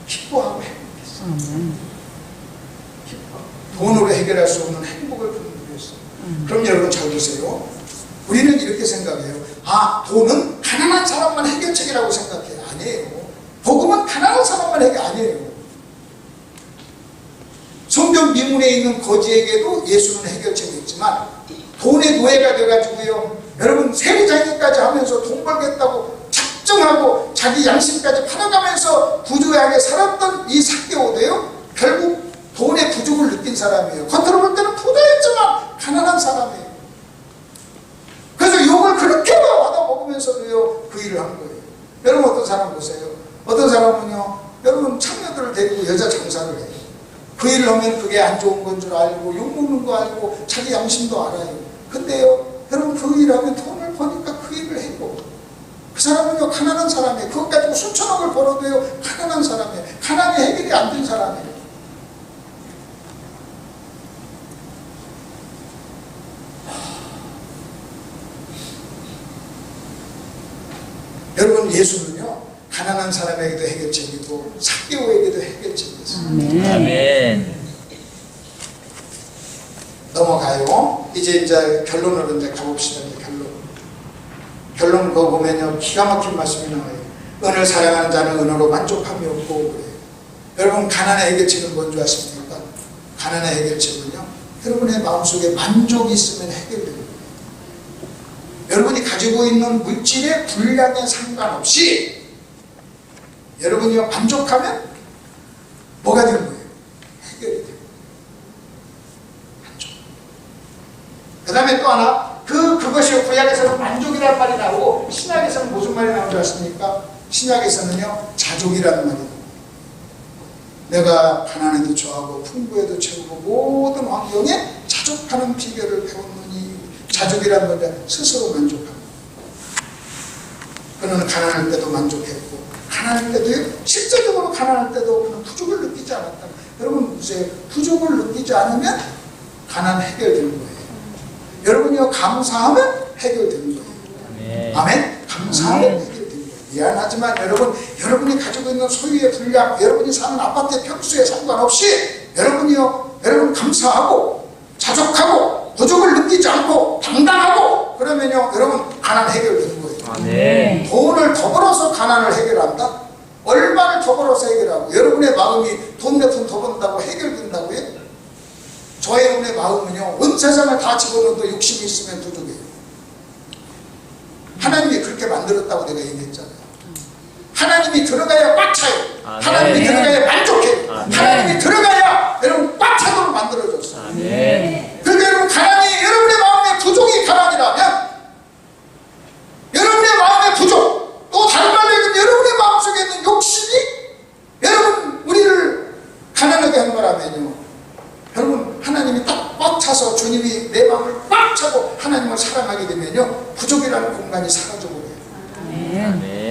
기뻐하고 행복했어요. 돈으로 해결할 수 없는 행복을 누렸어요. 그럼 여러분 잘 보세요. 우리는 이렇게 생각해요. 아 돈은 가난한 사람만 해결책이라고 생각해요. 아니에요. 복음은 가난한 사람만 해결 아니에요. 성경 미문에 있는 거지에게도 예수는 해결책이 있지만 돈의 노예가 돼가지고요 여러분 세리장님까지 하면서 돈 벌겠다고 작정하고 자기 양심까지 팔아가면서 부조하게 살았던 이 삭개오도요 결국 돈의 부족을 느낀 사람이에요. 겉으로 볼 때는 부자였지만 가난한 사람이에요. 그래서 욕을 그렇게 받아 먹으면서도요 그 일을 한 거예요. 여러분 어떤 사람 보세요. 어떤 사람은요 여러분 창녀들을 데리고 여자 장사를 해요. 그 일을 하면 그게 안 좋은 건 줄 알고 욕먹는 거 알고 자기 양심도 알아요. 근데요 여러분 그 일을 하면 돈을 버니까 그 일을 해요. 그 사람은요 가난한 사람이에요. 그것 가지고 수천억을 벌어도요 가난한 사람이에요. 가난이 해결이 안 된 사람이에요. 여러분 예수는요 가난한 사람에게도 해결책이고 삭개오에게도 해결책이 있습니다. 아멘. 넘어가요. 이제 결론으로 가봅시다. 결론 그거 보면요 기가 막힌 말씀이 나와요. 은을 사랑하는 자는 은으로 만족함이 없고 그래요. 여러분 가난의 해결책은 뭔지 아십니까? 가난의 해결책은요 여러분의 마음속에 만족이 있으면 해결돼요. 여러분이 가지고 있는 물질의 분량에 상관없이 여러분이 만족하면 뭐가 되는 거예요? 해결이 돼요. 만족. 그 다음에 또 하나 그것이 구약에서는 만족이라는 말이 나오고 신약에서는 무슨 말이 나오는 줄 아십니까? 신약에서는요 자족이라는 말이 나와요. 내가 가난에도 처하고 풍부에도 채우고 모든 환경에 자족하는 비결을 배웠느니 자족이란 건데 스스로 만족합니다. 그는 가난할 때도 만족했고 가난할 때도요 실제적으로 가난할 때도 그는 부족을 느끼지 않았다. 여러분 보세요. 부족을 느끼지 않으면 가난 해결되는 거예요. 여러분이요 감사하면 해결되는 거예요. 아멘. 감사하면 해결되는 거예요. 미안하지만 여러분이 가지고 있는 소유의 분량, 여러분이 사는 아파트의 평수에 상관없이 여러분 감사하고 자족하고 부족을 느끼지 않고 당당하고 그러면요 여러분 가난 해결되는 거예요. 네. 돈을 더 벌어서 가난을 해결한다? 얼마를 더 벌어서 해결하고 여러분의 마음이 돈 몇 푼 더 번다고 해결된다고요? 저의 여러분의 마음은요 온 세상을 다 집어넣어도 욕심이 있으면 부족해요. 하나님이 그렇게 만들었다고 내가 얘기했잖아요. 하나님이 들어가야 꽉 차요. 하나님이 들어가야 만족해요. 하나님이 들어가야 여러분 꽉 차도록 만들어졌어요. 그러니까 여러분 가난이 여러분의 마음의 부족이 가난이라면 여러분의 마음의 부족 또 다른 말로 얘기하면 여러분의 마음속에 있는 욕심이 여러분 우리를 가난하게 한 거라면요 여러분 하나님이 딱 꽉 차서 주님이 내 마음을 꽉 차고 하나님을 사랑하게 되면요 부족이라는 공간이 사라져버려요.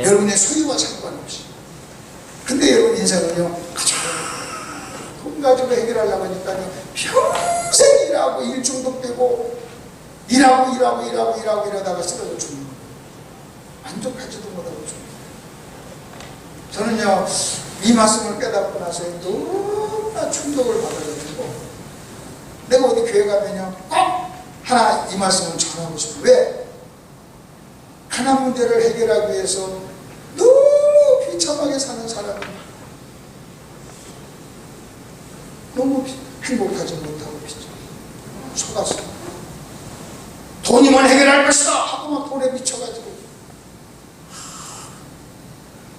여러분의 소유와 상관없이. 근데 여러분 인생은요 돈 가지고 해결하려고 하니까요 평생 일하고 일 중독되고 일하고 이러다가 쓰러져 죽는 거예요. 만족하지도 못하고 죽는 거예요. 저는요 이 말씀을 깨닫고 나서 너무나 충격을 받아가지고 내가 어디 교회 가면요 꼭 하나 이 말씀을 전하고 싶어요. 왜? 가난 문제를 해결하기 위해서 너무 비참하게 사는 사람은 너무 행복하지 못하고 속았어. 돈이면 해결할 것이다 하고 막 돈에 미쳐가지고.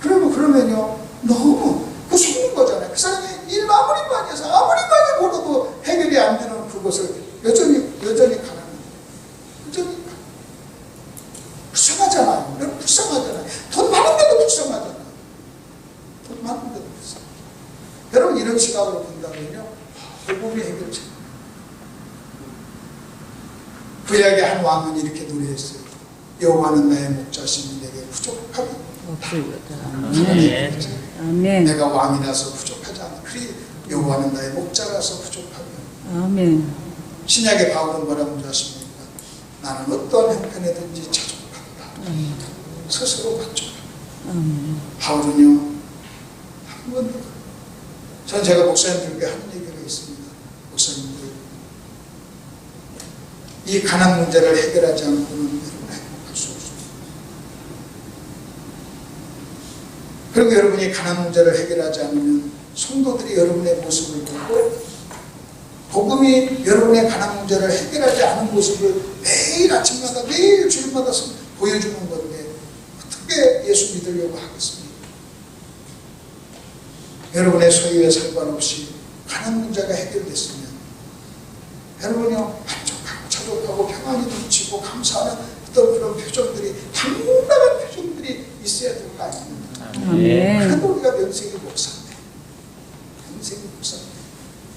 그러면요 너무 그 속는 거잖아요. 그 사람이 일 아무리 많이 해서 아무리 많이 벌어도 해결이 안 되는 그것을 여전히 가는 불쌍하잖아요. 여러분 불쌍하잖아요. 돈 많은데도 불쌍하잖아요. 돈 많은데도 불쌍해. 여러분 이런 시각으로 본다면요 복음이 해결책. 구약의 한 왕은 이렇게 노래했어요. 여호와는 나의 목자시니 내게 부족함이 아멘. 아멘. 내가 왕이라서 부족하지 않아. 그리 여호와는 나의 목자라서 부족하며. 아멘. 신약의 바울은 뭐라고 하십니까? 나는 어떤 형편에든지 자족한다. 스스로 만족한다. 바울은요 한 번도. 전 제가 목사님들께 하는 얘기가 있습니다. 목사님들 이 가난 문제를 해결하지 않고는 여러분 행복할 수 없습니다. 그리고 여러분이 가난 문제를 해결하지 않으면 성도들이 여러분의 모습을 보고 복음이 여러분의 가난 문제를 해결하지 않은 모습을 매일 아침마다 매일 주일마다 보여주는 건데 어떻게 예수 믿으려고 하겠습니까? 여러분의 소유에 상관없이 가난 문제가 해결됐으면 여러분이요 만족하고 자족하고 평안이 넘치고 감사하는 어떤 그런 표정들이 당당한 표정들이 있어야 될 거 아닙니까? 그래도 우리가 명색이 목사인데 명색이 목사인데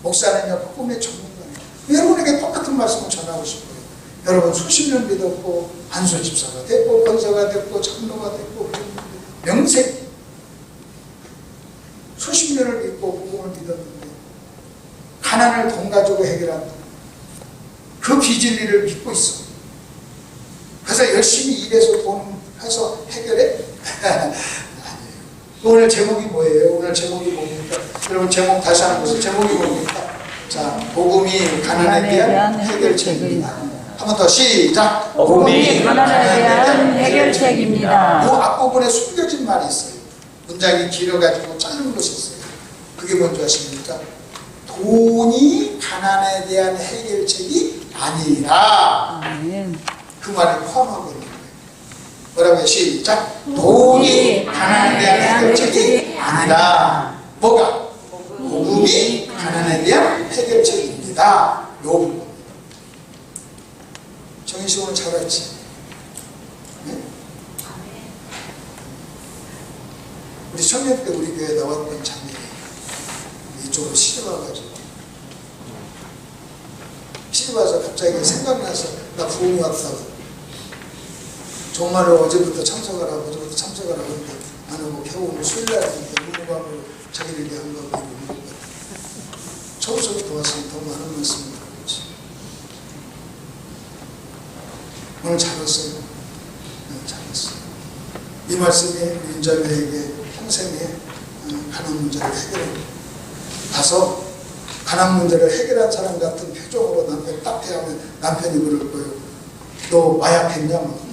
목사는요 복음의 전문가예요. 여러분에게 똑같은 말씀을 전하고 싶어요. 여러분 수십 년 믿었고 한수 집사가 됐고 권사가 됐고 장로가 됐고 명색 수십 년을 믿고 복음을 믿었는데 가난을 돈 가지고 해결한다. 그 비진리를 믿고 있어. 그래서 열심히 일해서 돈 해서 해결해? 아니에요. 오늘 제목이 뭐예요? 오늘 제목이 뭡니까? 여러분 제목 다시 한번 보세요. 제목이 뭡니까? 자, 복음이 가난에 대한 해결책입니다. 한 번 더 시작. 복음이 가난에 대한 해결책입니다. 그 앞부분에 숨겨진 말이 있어요. 문장이 길어가지고 짧은 것이 있어요. 그게 뭔지 아십니까? 돈이 가난에 대한 해결책이 아니라. 아멘. 그 말을 포함하고 있는 거예요. 뭐라고요? 시작. 돈이 가난에 대한 해결책이 아니라. 뭐가? 복음이 가난에 대한 해결책입니다. 요 부분. 정희씨 오늘 잘 왔지? 네? 우리 청년 때 우리 교회에 나왔던 자매가 이쪽으로 시집 와가지고 시집 와서 갑자기 생각나서 나 부흥이 왔다고 정말로 어제부터 참석을 하고 했는데 나는 뭐 겨우 수요일날인데 무무감으로 자기를 위한 거고 이러고 처음부터 왔으니 더 많은 말씀을 드렸지. 오늘 잘했어요. 잘했어요. 이 말씀이 민자매에게 평생에 가난 문제를 해결해 가서 가난 문제를 해결한 사람 같은 표정으로 남편 딱 대하면 남편이 그럴 거예요. 너 마약했냐?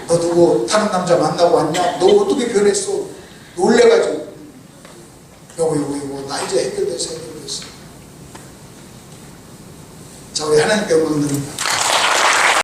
너 누구 다른 남자 만나고 왔냐? 너 어떻게 변했어? 놀래가지고 요거 나 이제 해결됐어. 자, 우리 하나님께 영광 드립니다.